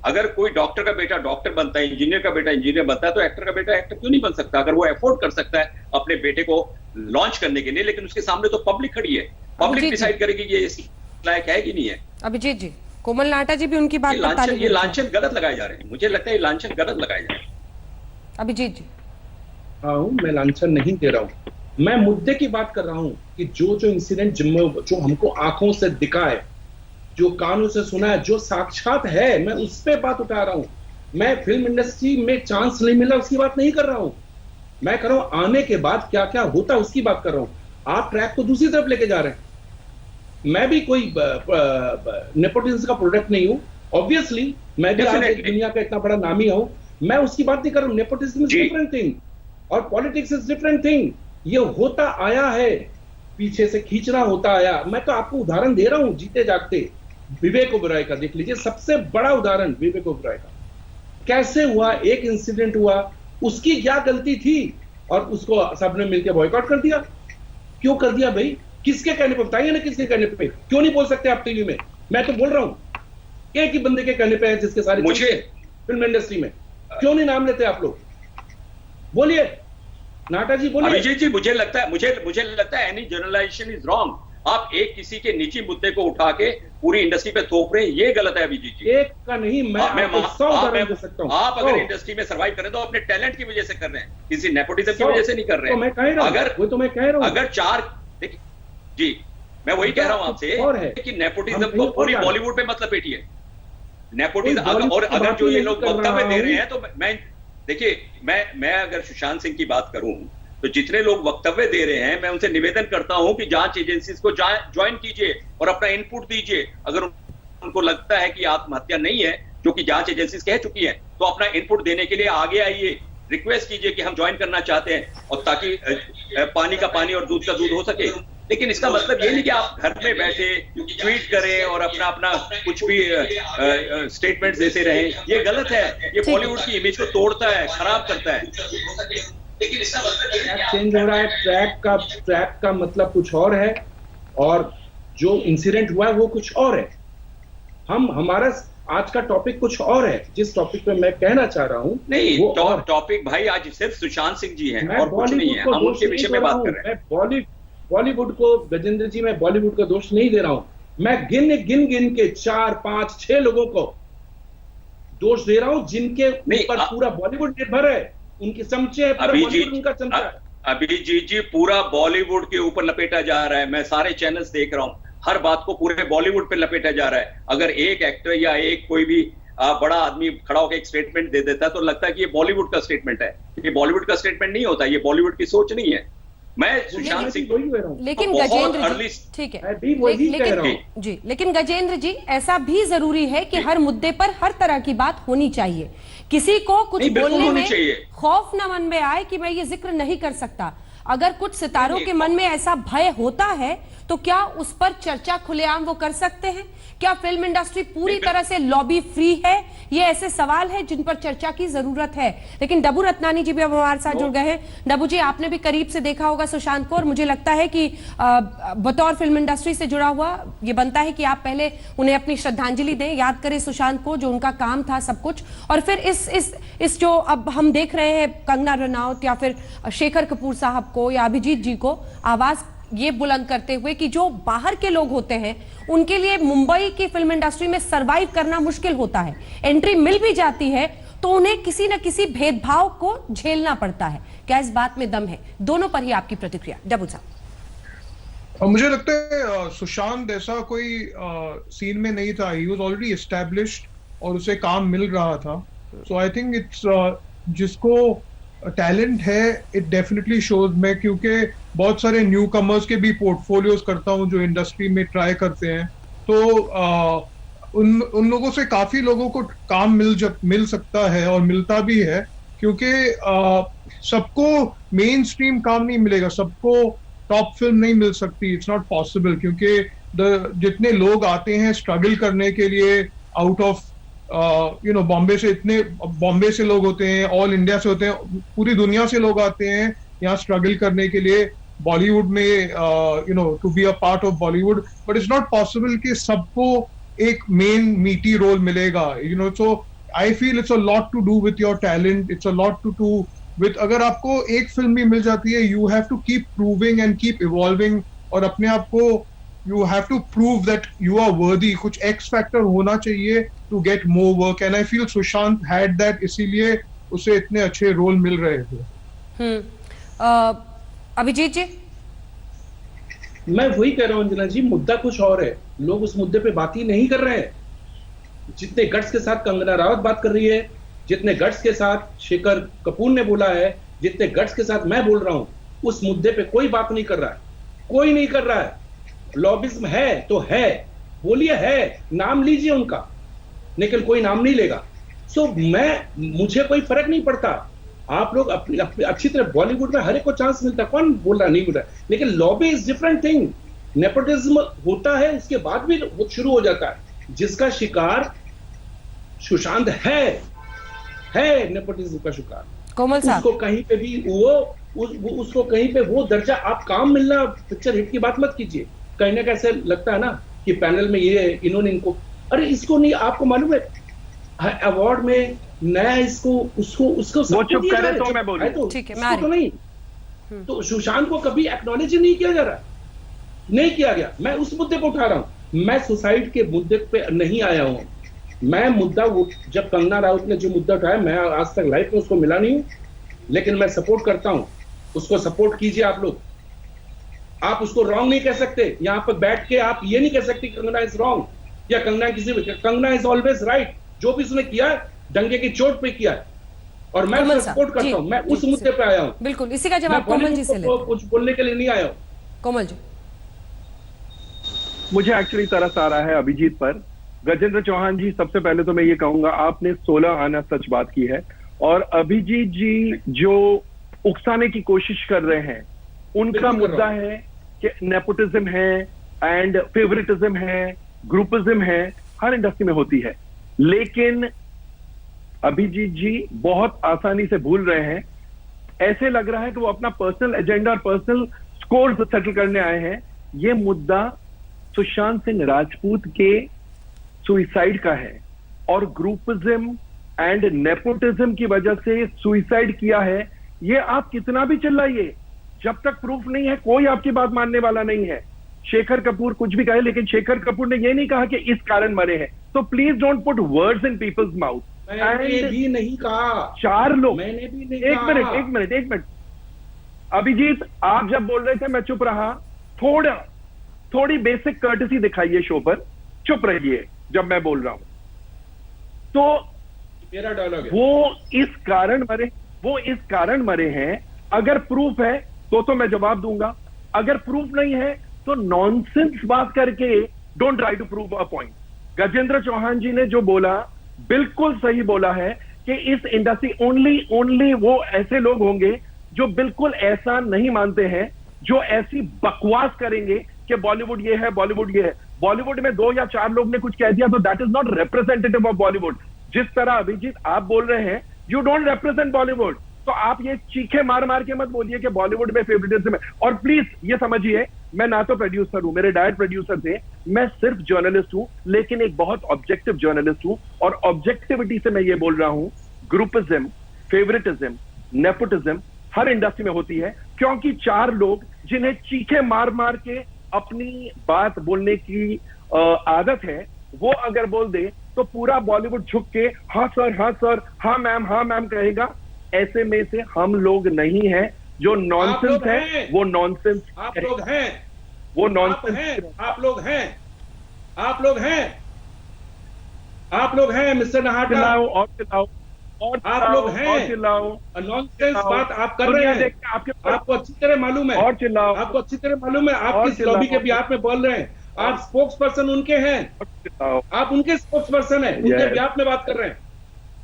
अगर कोई डॉक्टर का बेटा डॉक्टर बनता है, इंजीनियर का बेटा इंजीनियर बनता है, तो एक्टर का बेटा एक्टर क्यों नहीं बन सकता? अगर वो अफोर्ड कर सकता है अपने बेटे को लॉन्च करने के लिए, लेकिन उसके सामने तो पब्लिक खड़ी है, पब्लिक डिसाइड करेगी ये इस लायक है कि नहीं है। अभिजीत जी, कोमल नाहटा जी भी उनकी बात ये लांछन गलत लगाए जा रहे हैं। मुझे लगता है ये लांछन गलत लगाए जा रहे हैं। अभिजीत जी, हाँ, मैं लांछन नहीं दे रहा हूँ, मैं मुद्दे की बात कर रहा हूँ कि जो इंसिडेंट जो हमको आंखों से दिखा है, जो कानों से सुना है, जो साक्षात है, मैं उस पर बात उठा रहा हूँ। मैं फिल्म इंडस्ट्री में चांस नहीं मिला उसकी बात नहीं कर रहा हूँ। मैं कर रहा हूँ आने के बाद क्या क्या होता है उसकी बात कर रहा हूँ। आप ट्रैक को दूसरी तरफ लेके जा रहे हैं। मैं भी कोई नेपोटिज्म का प्रोडक्ट नहीं हूं, ऑब्वियसली मैं भी आज दुनिया का इतना बड़ा नामी हूं, मैं उसकी बात नहीं कर रहा हूं। नेपोटिज्म इज डिफरेंट थिंग और पॉलिटिक्स इज डिफरेंट थिंग। ये होता आया है, पीछे से खींचना होता आया। मैं तो आपको उदाहरण दे रहा हूं जीते जागते, विवेक ओबेरॉय का देख लीजिए, सबसे बड़ा उदाहरण विवेक ओबेरॉय का। कैसे हुआ, एक इंसिडेंट हुआ, उसकी क्या गलती थी और उसको सबने मिलकर बॉयकॉट कर दिया। क्यों कर दिया भाई? किसके कहने पे बताइए ना, किसके कहने पे? क्यों नहीं बोल सकते आप टीवी में? मैं तो बोल रहा हूं एक ही बंदे के कहने पे है जिसके सारे मुझे फिल्म इंडस्ट्री में क्यों नहीं नाम लेते आप लोग? बोलिए नाटा जी, बोलिए। अभिजीत जी, मुझे लगता है एनी जनरलाइजेशन इज रॉन्ग। आप एक किसी के निजी मुद्दे को उठा के पूरी इंडस्ट्री पे थोप रहे हैं, ये गलत है अभिजीत जी। एक का नहीं, मैं आपको 100 उदाहरण दे सकता हूं। आप अगर इंडस्ट्री में सर्वाइव करें तो अपने टैलेंट की वजह से कर रहे हैं, किसी नेपोटिज्म की वजह से नहीं कर रहे तो हैं। मैं कह रहा हूं, अगर वो तो मैं कह रहा हूं। अगर चार जी, मैं वही कह रहा हूं आपसे और है कि नेपोटिज्म को पूरी बॉलीवुड पे मत लपेटिए। नेपोटिज्म और की अगर बात जो ये नहीं लोग कर वक्तव्य रहा दे रहे हूं। हैं तो मैं देखिए, मैं अगर सुशांत सिंह की बात करूं तो जितने लोग वक्तव्य दे रहे हैं, मैं उनसे निवेदन करता हूं कि जांच एजेंसीज को ज्वाइन कीजिए और अपना इनपुट दीजिए। अगर उनको लगता है कि आत्महत्या नहीं है, जो कि जांच एजेंसीज कह चुकी हैं, तो अपना इनपुट देने के लिए आगे आइए, रिक्वेस्ट कीजिए कि हम ज्वाइन करना चाहते हैं, और ताकि पानी का पानी और दूध का दूध हो सके। लेकिन इसका मतलब ये नहीं कि आप घर में बैठे ट्वीट करें और अपना कुछ भी स्टेटमेंट देते रहें। ये गलत है, ये बॉलीवुड की इमेज को तोड़ता है, खराब करता है। लेकिन इसका मतलब चेंज हो रहा है, ट्रैक का मतलब कुछ और है और जो इंसिडेंट हुआ है वो कुछ और है। हमारा आज का टॉपिक कुछ और है, जिस टॉपिक पे मैं कहना चाह रहा हूं नहीं, वो टॉपिक भाई आज सिर्फ सुशांत सिंह जी हैं मैं और कुछ नहीं है। हम उनके विषय में बात कर रहे हैं। मैं बॉलीवुड को, गजेंद्र जी, मैं बॉलीवुड का दोष नहीं दे रहा हूं। मैं गिन के 4, 5, 6 लोगों को दोष दे रहा हूं जिनके ऊपर पूरा बॉलीवुड निर्भर है, उनके चमचे है, पूरा बॉलीवुड उनका चमचा है। अभिजीत जी, पूरा बॉलीवुड के ऊपर लपेटा जा रहा है। मैं सारे चैनल्स देख रहा हूं, हर बात को पूरे बॉलीवुड पे लपेटा जा रहा है। अगर एक एक्टर या एक कोई भी बड़ा आदमी खड़ा होकर एक स्टेटमेंट दे देता है तो लगता है कि ये बॉलीवुड का स्टेटमेंट है। ये बॉलीवुड का स्टेटमेंट नहीं होता, ये बॉलीवुड की सोच नहीं है। मैं सुशांत सिंह, लेकिन गजेंद्र जी, ठीक है, लेकिन गजेंद्र जी, ऐसा भी जरूरी है कि हर मुद्दे पर हर तरह की बात होनी चाहिए। किसी को कुछ बोलने में खौफ न मन में आए कि मैं ये जिक्र नहीं कर सकता। अगर कुछ सितारों के मन में ऐसा भय होता है तो क्या उस पर चर्चा खुलेआम वो कर सकते हैं? क्या फिल्म इंडस्ट्री पूरी तरह से लॉबी फ्री है? ये ऐसे सवाल है जिन पर चर्चा की जरूरत है। लेकिन डब्बू रत्नानी जी भी अब हमारे साथ जुड़ गए हैं। डब्बू जी, आपने भी करीब से देखा होगा सुशांत को, और मुझे लगता है कि बतौर फिल्म इंडस्ट्री से जुड़ा हुआ ये बनता है कि आप पहले उन्हें अपनी श्रद्धांजलि दें, याद करें सुशांत को, जो उनका काम था सब कुछ। और फिर इस जो अब हम देख रहे हैं कंगना रनौत या फिर शेखर कपूर साहब को या अभिजीत जी को आवाज ये बुलंद करते हुए कि जो बाहर के लोग होते हैं उनके लिए मुंबई की फिल्म इंडस्ट्री में सरवाइव करना मुश्किल होता है। एंट्री मिल भी जाती है तो उन्हें किसी न किसी भेदभाव को झेलना पड़ता है। क्या इस बात में दम है? दोनों पर ही आपकी प्रतिक्रिया, डब्बू साहब। मुझे लगता है सुशांत ऐसा कोई सीन में नहीं था। ही वाज ऑलरेडी एस्टैब्लिश्ड और उसे काम मिल रहा था। सो आई थिंक इट्स जिसको टैलेंट है इट डेफिनेटली शोज। मैं क्योंकि बहुत सारे न्यू कमर्स के भी पोर्टफोलियोज करता हूं जो इंडस्ट्री में ट्राई करते हैं, तो उन लोगों से काफी लोगों को काम मिल सकता है और मिलता भी है, क्योंकि सबको मेन स्ट्रीम काम नहीं मिलेगा, सबको टॉप फिल्म नहीं मिल सकती। इट्स नॉट पॉसिबल, क्योंकि जितने लोग आते हैं स्ट्रगल करने के लिए आउट ऑफ बॉम्बे से, इतने बॉम्बे से लोग होते हैं, ऑल इंडिया से होते हैं, पूरी दुनिया से लोग आते हैं यहाँ स्ट्रगल करने के लिए बॉलीवुड में, to be a part of Bollywood. But it's not possible कि सबको एक मेन मीटी रोल मिलेगा, so I feel it's a lot to do with your talent, it's a lot to do with, अगर आपको एक फिल्म भी मिल जाती है, you have to keep proving and keep evolving, और अपने आप को you have to prove that you are worthy. कुछ X factor होना चाहिए to get more work, and I feel Sushant had that, इसीलिए उसे इतने अच्छे रोल मिल रहे थे। अभिजीत जी, मैं वही कह रहा हूं अंजना जी, मुद्दा कुछ और है, लोग उस मुद्दे पे बात ही नहीं कर रहे हैं। जितने गट्स के साथ कंगना रावत बात कर रही है, जितने गट्स के साथ शेखर कपूर ने बोला है, जितने गट्स के साथ मैं बोल रहा हूं, उस मुद्दे पे कोई बात नहीं कर रहा है, कोई नहीं कर रहा है। लॉबिज्म है तो है, बोलिए है, नाम लीजिए उनका, लेकिन कोई नाम नहीं लेगा। सो मुझे कोई फर्क नहीं पड़ता। आप लोग अच्छी तरह, बॉलीवुड में हर एक को चांस मिलता है, कौन बोल रहा नहीं मिल रहा, लेकिन lobby is different thing. Nepotism होता है, उसके बाद भी वो शुरू हो जाता है, जिसका शिकार सुशांत है नेपोटिज्म का शिकार। कोमल साहब, उसको कहीं पे भी वो उसको कहीं पे वो दर्जा, आप काम मिलना पिक्चर हिट की बात मत कीजिए। कहीं ना कैसे लगता है ना कि पैनल में ये इन्होंने इनको, अरे इसको नहीं, आपको मालूम है अवार्ड में नया इसको उसको उसको वो चुप करे तो मैं बोलूं। ठीक है, तो नहीं, तो सुशांत को कभी एक्नॉलेज ही नहीं किया जा रहा, नहीं किया गया। मैं उस मुद्दे को उठा रहा हूं, मैं सुसाइड के मुद्दे पे नहीं आया हूं। मैं मुद्दा जब कंगना राउत ने जो मुद्दा उठाया, मैं आज तक लाइफ में उसको मिला नहीं हूं, लेकिन मैं सपोर्ट करता हूं, उसको सपोर्ट कीजिए आप लोग। आप उसको रॉन्ग नहीं कह सकते, यहां पर बैठ के आप ये नहीं कह सकते कंगना इज रॉन्ग या कंगना इज ऑलवेज राइट। जो भी उसने किया दंगे की चोट पे किया है, और मैं उसको सपोर्ट करता हूं। मैं उस मुद्दे पे आया हूं। बिल्कुल, इसी का जवाब कोमल जी से लेते हैं। कुछ बोलने के लिए नहीं आया हूं। कोमल जी, मुझे एक्चुअली तरस आ रहा है अभिजीत पर। गजेंद्र चौहान जी, सबसे पहले तो मैं ये कहूंगा, आपने 16 आना सच बात की है, और अभिजीत जी जो उकसाने की कोशिश कर रहे हैं, उनका मुद्दा है कि नेपोटिज्म है एंड फेवरेटिज्म है, ग्रुपिज्म है, हर इंडस्ट्री में होती है। लेकिन अभिजीत जी बहुत आसानी से भूल रहे हैं। ऐसे लग रहा है कि वो अपना पर्सनल एजेंडा और पर्सनल स्कोर सेटल करने आए हैं। ये मुद्दा सुशांत सिंह राजपूत के सुइसाइड का है, और ग्रुपिज्म एंड नेपोटिज्म की वजह से सुइसाइड किया है। ये आप कितना भी चिल्लाइए, जब तक प्रूफ नहीं है कोई आपकी बात मानने वाला नहीं है। शेखर कपूर कुछ भी कहे, लेकिन शेखर कपूर ने ये नहीं कहा कि इस कारण मरे हैं। तो please don't put words in people's mouth. मैंने भी नहीं कहा, 4 लोग, मैंने भी नहीं एक कहा। मिनट अभिजीत, आप जब बोल रहे थे मैं चुप रहा। थोड़ी बेसिक कर्टसी दिखाइए शो पर, चुप रहिए जब मैं बोल रहा हूं। तो मेरा डायलॉग है, वो इस कारण मरे हैं। अगर प्रूफ है तो मैं जवाब दूंगा, अगर प्रूफ नहीं है तो नॉनसेंस बात करके don't try to prove a point. Gajendra Chauhan ji ने जो बोला बिल्कुल सही बोला है कि इस इंडस्ट्री ओनली वो ऐसे लोग होंगे जो बिल्कुल ऐसा नहीं मानते हैं, जो ऐसी बकवास करेंगे कि बॉलीवुड ये है, बॉलीवुड ये है। बॉलीवुड में 2 या 4 लोग ने कुछ कह दिया तो that is not representative of Bollywood. जिस तरह अभिजीत आप बोल रहे हैं, यू डोंट रिप्रेजेंट बॉलीवुड। तो आप ये चीखे मार मार के मत बोलिए कि बॉलीवुड में फेवरेटिज्म है। और प्लीज ये समझिए, मैं ना तो प्रोड्यूसर हूं, मेरे डैड प्रोड्यूसर थे, मैं सिर्फ जर्नलिस्ट हूं, लेकिन एक बहुत ऑब्जेक्टिव जर्नलिस्ट हूं। और ऑब्जेक्टिविटी से मैं ये बोल रहा हूं, ग्रुपिज्म, फेवरेटिज्म, नेपोटिज्म हर इंडस्ट्री में होती है, क्योंकि 4 लोग जिन्हें चीखे मार मार के अपनी बात बोलने की आदत है, वो अगर बोल दे तो पूरा बॉलीवुड झुक के हाँ सर, हाँ मैम कहेगा। ऐसे में से हम लोग नहीं हैं। जो नॉनसेंस है वो नॉनसेंस, आप लोग हैं, वो नॉनसेंस, आप लोग हैं मिस्टर नहाटा। चिल्लाओ और चिल्लाओ आप लोग हैं, और चिल्लाओ। नॉनसेंस बात आप कर रहे हैं। आपको अच्छी तरह मालूम है, और चिल्लाओ, आपको अच्छी तरह मालूम है आप किस लॉबी के बिहाफ में बोल रहे हैं। आप स्पोक्स पर्सन उनके हैं, आप उनके स्पोक्स पर्सन हैं, उनके बिहाफ में बात कर रहे हैं।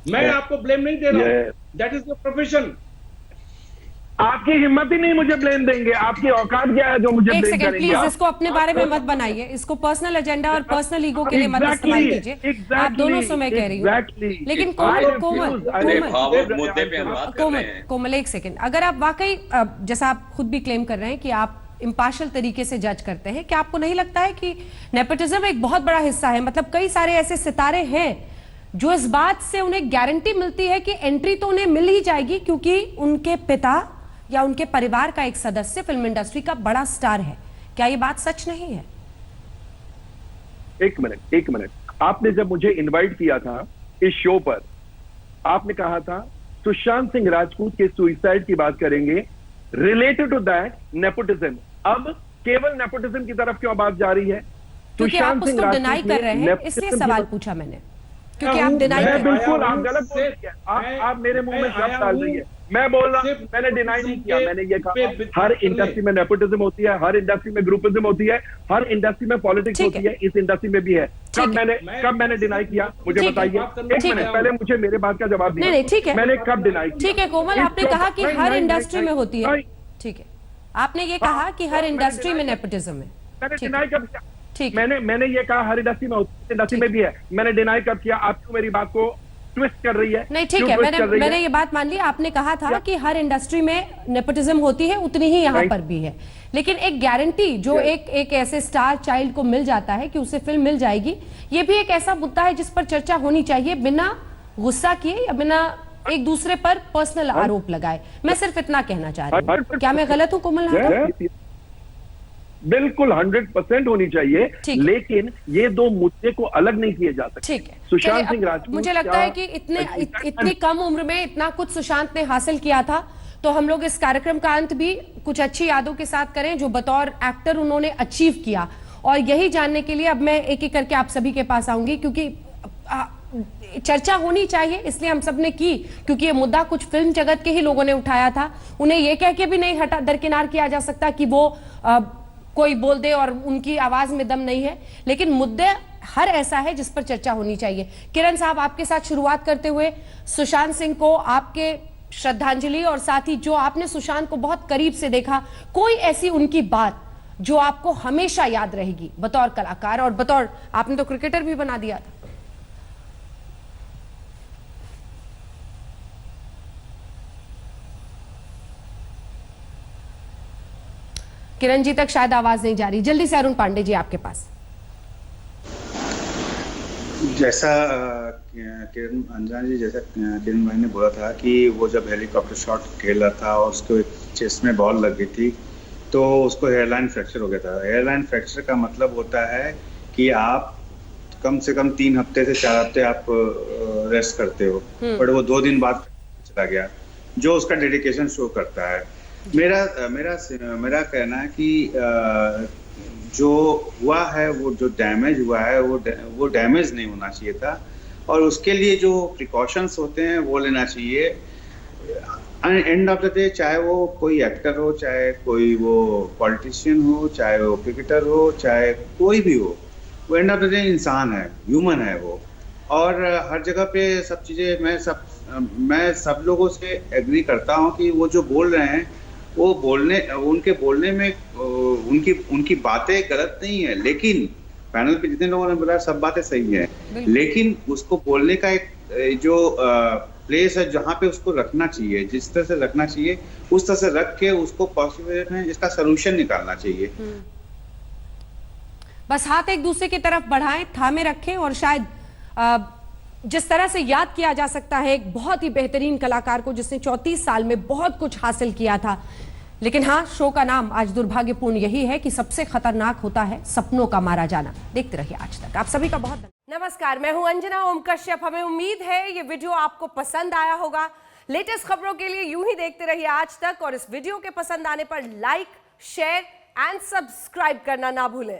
मैं आपको ब्लेम नहीं दे रहा हूं, दैट इज योर प्रोफेशन। आपकी हिम्मत ही नहीं मुझे ब्लेम देंगे। आपकी औकात क्या है जो मुझे एक ब्लेम सेकंड करेंगे? प्लीज, इसको अपने बारे में मत बनाइए, इसको पर्सनल एजेंडा और पर्सनल ईगो के लिए मत इस्तेमाल कीजिए। आप दोनों से मैं कह रही हूँ। लेकिन कोमल एक सेकंड, अगर आप वाकई जैसा आप खुद भी क्लेम कर रहे हैं कि आप इंपार्शियल तरीके से जज करते हैं, क्या आपको नहीं लगता है कि नेपोटिज्म एक बहुत बड़ा हिस्सा है? मतलब कई सारे ऐसे सितारे हैं जो इस बात से उन्हें गारंटी मिलती है कि एंट्री तो उन्हें मिल ही जाएगी क्योंकि उनके पिता या उनके परिवार का एक सदस्य फिल्म इंडस्ट्री का बड़ा स्टार है। क्या ये बात सच नहीं है? एक मिनट, आपने जब मुझे इनवाइट किया था इस शो पर, आपने कहा था सुशांत सिंह राजपूत के सुइसाइड की बात करेंगे, रिलेटेड टू दैट नेपोटिज्म। अब केवल नेपोटिज्म की तरफ क्यों बात जा रही है? क्योंकि आप उसको डिनाई कर रहे हैं, इसलिए सवाल पूछा मैंने। क्योंकि आप डिनाई कर रहे हैं। बिल्कुल आप गलत बोल रही हैं। आप मेरे मुंह में शब्द डाल रही है। मैं बोल रहा हूं, मैंने डिनाई नहीं किया। मैंने ये कहा हर इंडस्ट्री में नेपोटिज्म होती है, हर इंडस्ट्री में ग्रुपिज्म होती है, हर इंडस्ट्री में पॉलिटिक्स होती है, इस इंडस्ट्री में भी है। कब मैंने डिनाई किया मुझे बताइए। एक मिनट पहले मुझे मेरे बात का जवाब दीजिए। नहीं, ठीक है, मैंने कब डिनाई किया? ठीक है कोमल, आपने कहा कि हर इंडस्ट्री में होती है। ठीक है, आपने ये कहा कि हर इंडस्ट्री में नेपोटिज्म है। मैंने डिनाई कब किया? ठीक, मैंने ये कहा हर इंडस्ट्री में होती है, इंडस्ट्री में भी है। मैंने डिनाई कब किया? आप क्यों मेरी बात को ट्विस्ट कर रही है? नहीं ठीक है, मैंने ये बात मान ली। आपने कहा था कि हर इंडस्ट्री में नेपोटिज्म होती है, उतनी ही यहाँ पर भी है, लेकिन एक गारंटी जो एक ऐसे स्टार चाइल्ड को मिल जाता है कि उसे फिल्म मिल जाएगी, ये भी एक ऐसा मुद्दा है जिस पर चर्चा होनी चाहिए, बिना गुस्सा किए या बिना एक दूसरे पर पर्सनल आरोप लगाए। मैं सिर्फ इतना कहना चाह रही हूँ। क्या मैं गलत हूँ कोमल नाहटा? बिल्कुल 100% होनी चाहिए, लेकिन ये दो मुद्दे को अलग नहीं किए जा सकते। ठीक है, सुशांत सिंह राजपूत, मुझे लगता है कि इतनी कम उम्र में इतना कुछ सुशांत ने हासिल किया था, तो हम लोग इस कार्यक्रम का अंत भी कुछ अच्छी यादों के साथ करें जो बतौर एक्टर उन्होंने अचीव किया। और यही जानने के लिए अब मैं एक एक करके आप सभी के पास आऊंगी, क्योंकि चर्चा होनी चाहिए, इसलिए हम सब ने की, क्योंकि ये मुद्दा कुछ फिल्म जगत के ही लोगों ने उठाया था। उन्हें ये कह के भी नहीं दरकिनार किया जा सकता कि वो कोई बोल दे और उनकी आवाज में दम नहीं है, लेकिन मुद्दे हर ऐसा है जिस पर चर्चा होनी चाहिए। किरण साहब, आपके साथ शुरुआत करते हुए सुशांत सिंह को आपके श्रद्धांजलि, और साथ ही जो आपने सुशांत को बहुत करीब से देखा, कोई ऐसी उनकी बात जो आपको हमेशा याद रहेगी बतौर कलाकार, और बतौर आपने तो क्रिकेटर भी बना दिया था। किरण जी तक शायद आवाज नहीं जा रही, जल्दी से अरुण पांडे जी आपके पास। जैसा किरण अंजना जी, जैसा किरण भाई ने बोला था कि वो जब हेलीकॉप्टर शॉट खेल रहा था और उसको चेस्ट में बॉल लग गई थी, तो उसको हेयरलाइन फ्रैक्चर हो गया था। हेयरलाइन फ्रैक्चर का मतलब होता है कि आप कम से कम 3 हफ्ते से 4 हफ्ते आप रेस्ट करते हो, बट वो 2 दिन बाद चला गया, जो उसका डेडिकेशन शो करता है। मेरा कहना है कि जो हुआ है, वो जो डैमेज हुआ है, वो डैमेज नहीं होना चाहिए था, और उसके लिए जो प्रिकॉशंस होते हैं वो लेना चाहिए। एंड ऑफ द डे, चाहे वो कोई एक्टर हो, चाहे कोई वो पॉलिटिशियन हो, चाहे वो क्रिकेटर हो, चाहे कोई भी हो, वो एंड ऑफ द डे इंसान है, ह्यूमन है वो। और हर जगह पे सब चीज़ें मैं सब लोगों से एग्री करता हूँ कि वो जो बोल रहे हैं, वो उनके बोलने में उनकी बातें गलत नहीं है, लेकिन पैनल पे जितने लोगों ने बोला सब बातें सही है, लेकिन उसको बोलने का एक जो प्लेस है जहाँ पे उसको रखना चाहिए, जिस तरह से रखना चाहिए उस तरह से रख के उसको पॉसिबल में इसका सलूशन निकालना चाहिए। बस हाथ एक दूसरे की तरफ बढ़ाएं, थामे रखें, और शायद जिस तरह से याद किया जा सकता है एक बहुत ही बेहतरीन कलाकार को जिसने 34 साल में बहुत कुछ हासिल किया था। लेकिन हाँ, शो का नाम आज दुर्भाग्यपूर्ण यही है कि सबसे खतरनाक होता है सपनों का मारा जाना। देखते रहिए आज तक। आप सभी का बहुत नमस्कार, मैं हूं अंजना ओम कश्यप। हमें उम्मीद है ये वीडियो आपको पसंद आया होगा। लेटेस्ट खबरों के लिए यूं ही देखते रहिए आज तक, और इस वीडियो के पसंद आने पर लाइक, शेयर एंड सब्सक्राइब करना ना भूलें।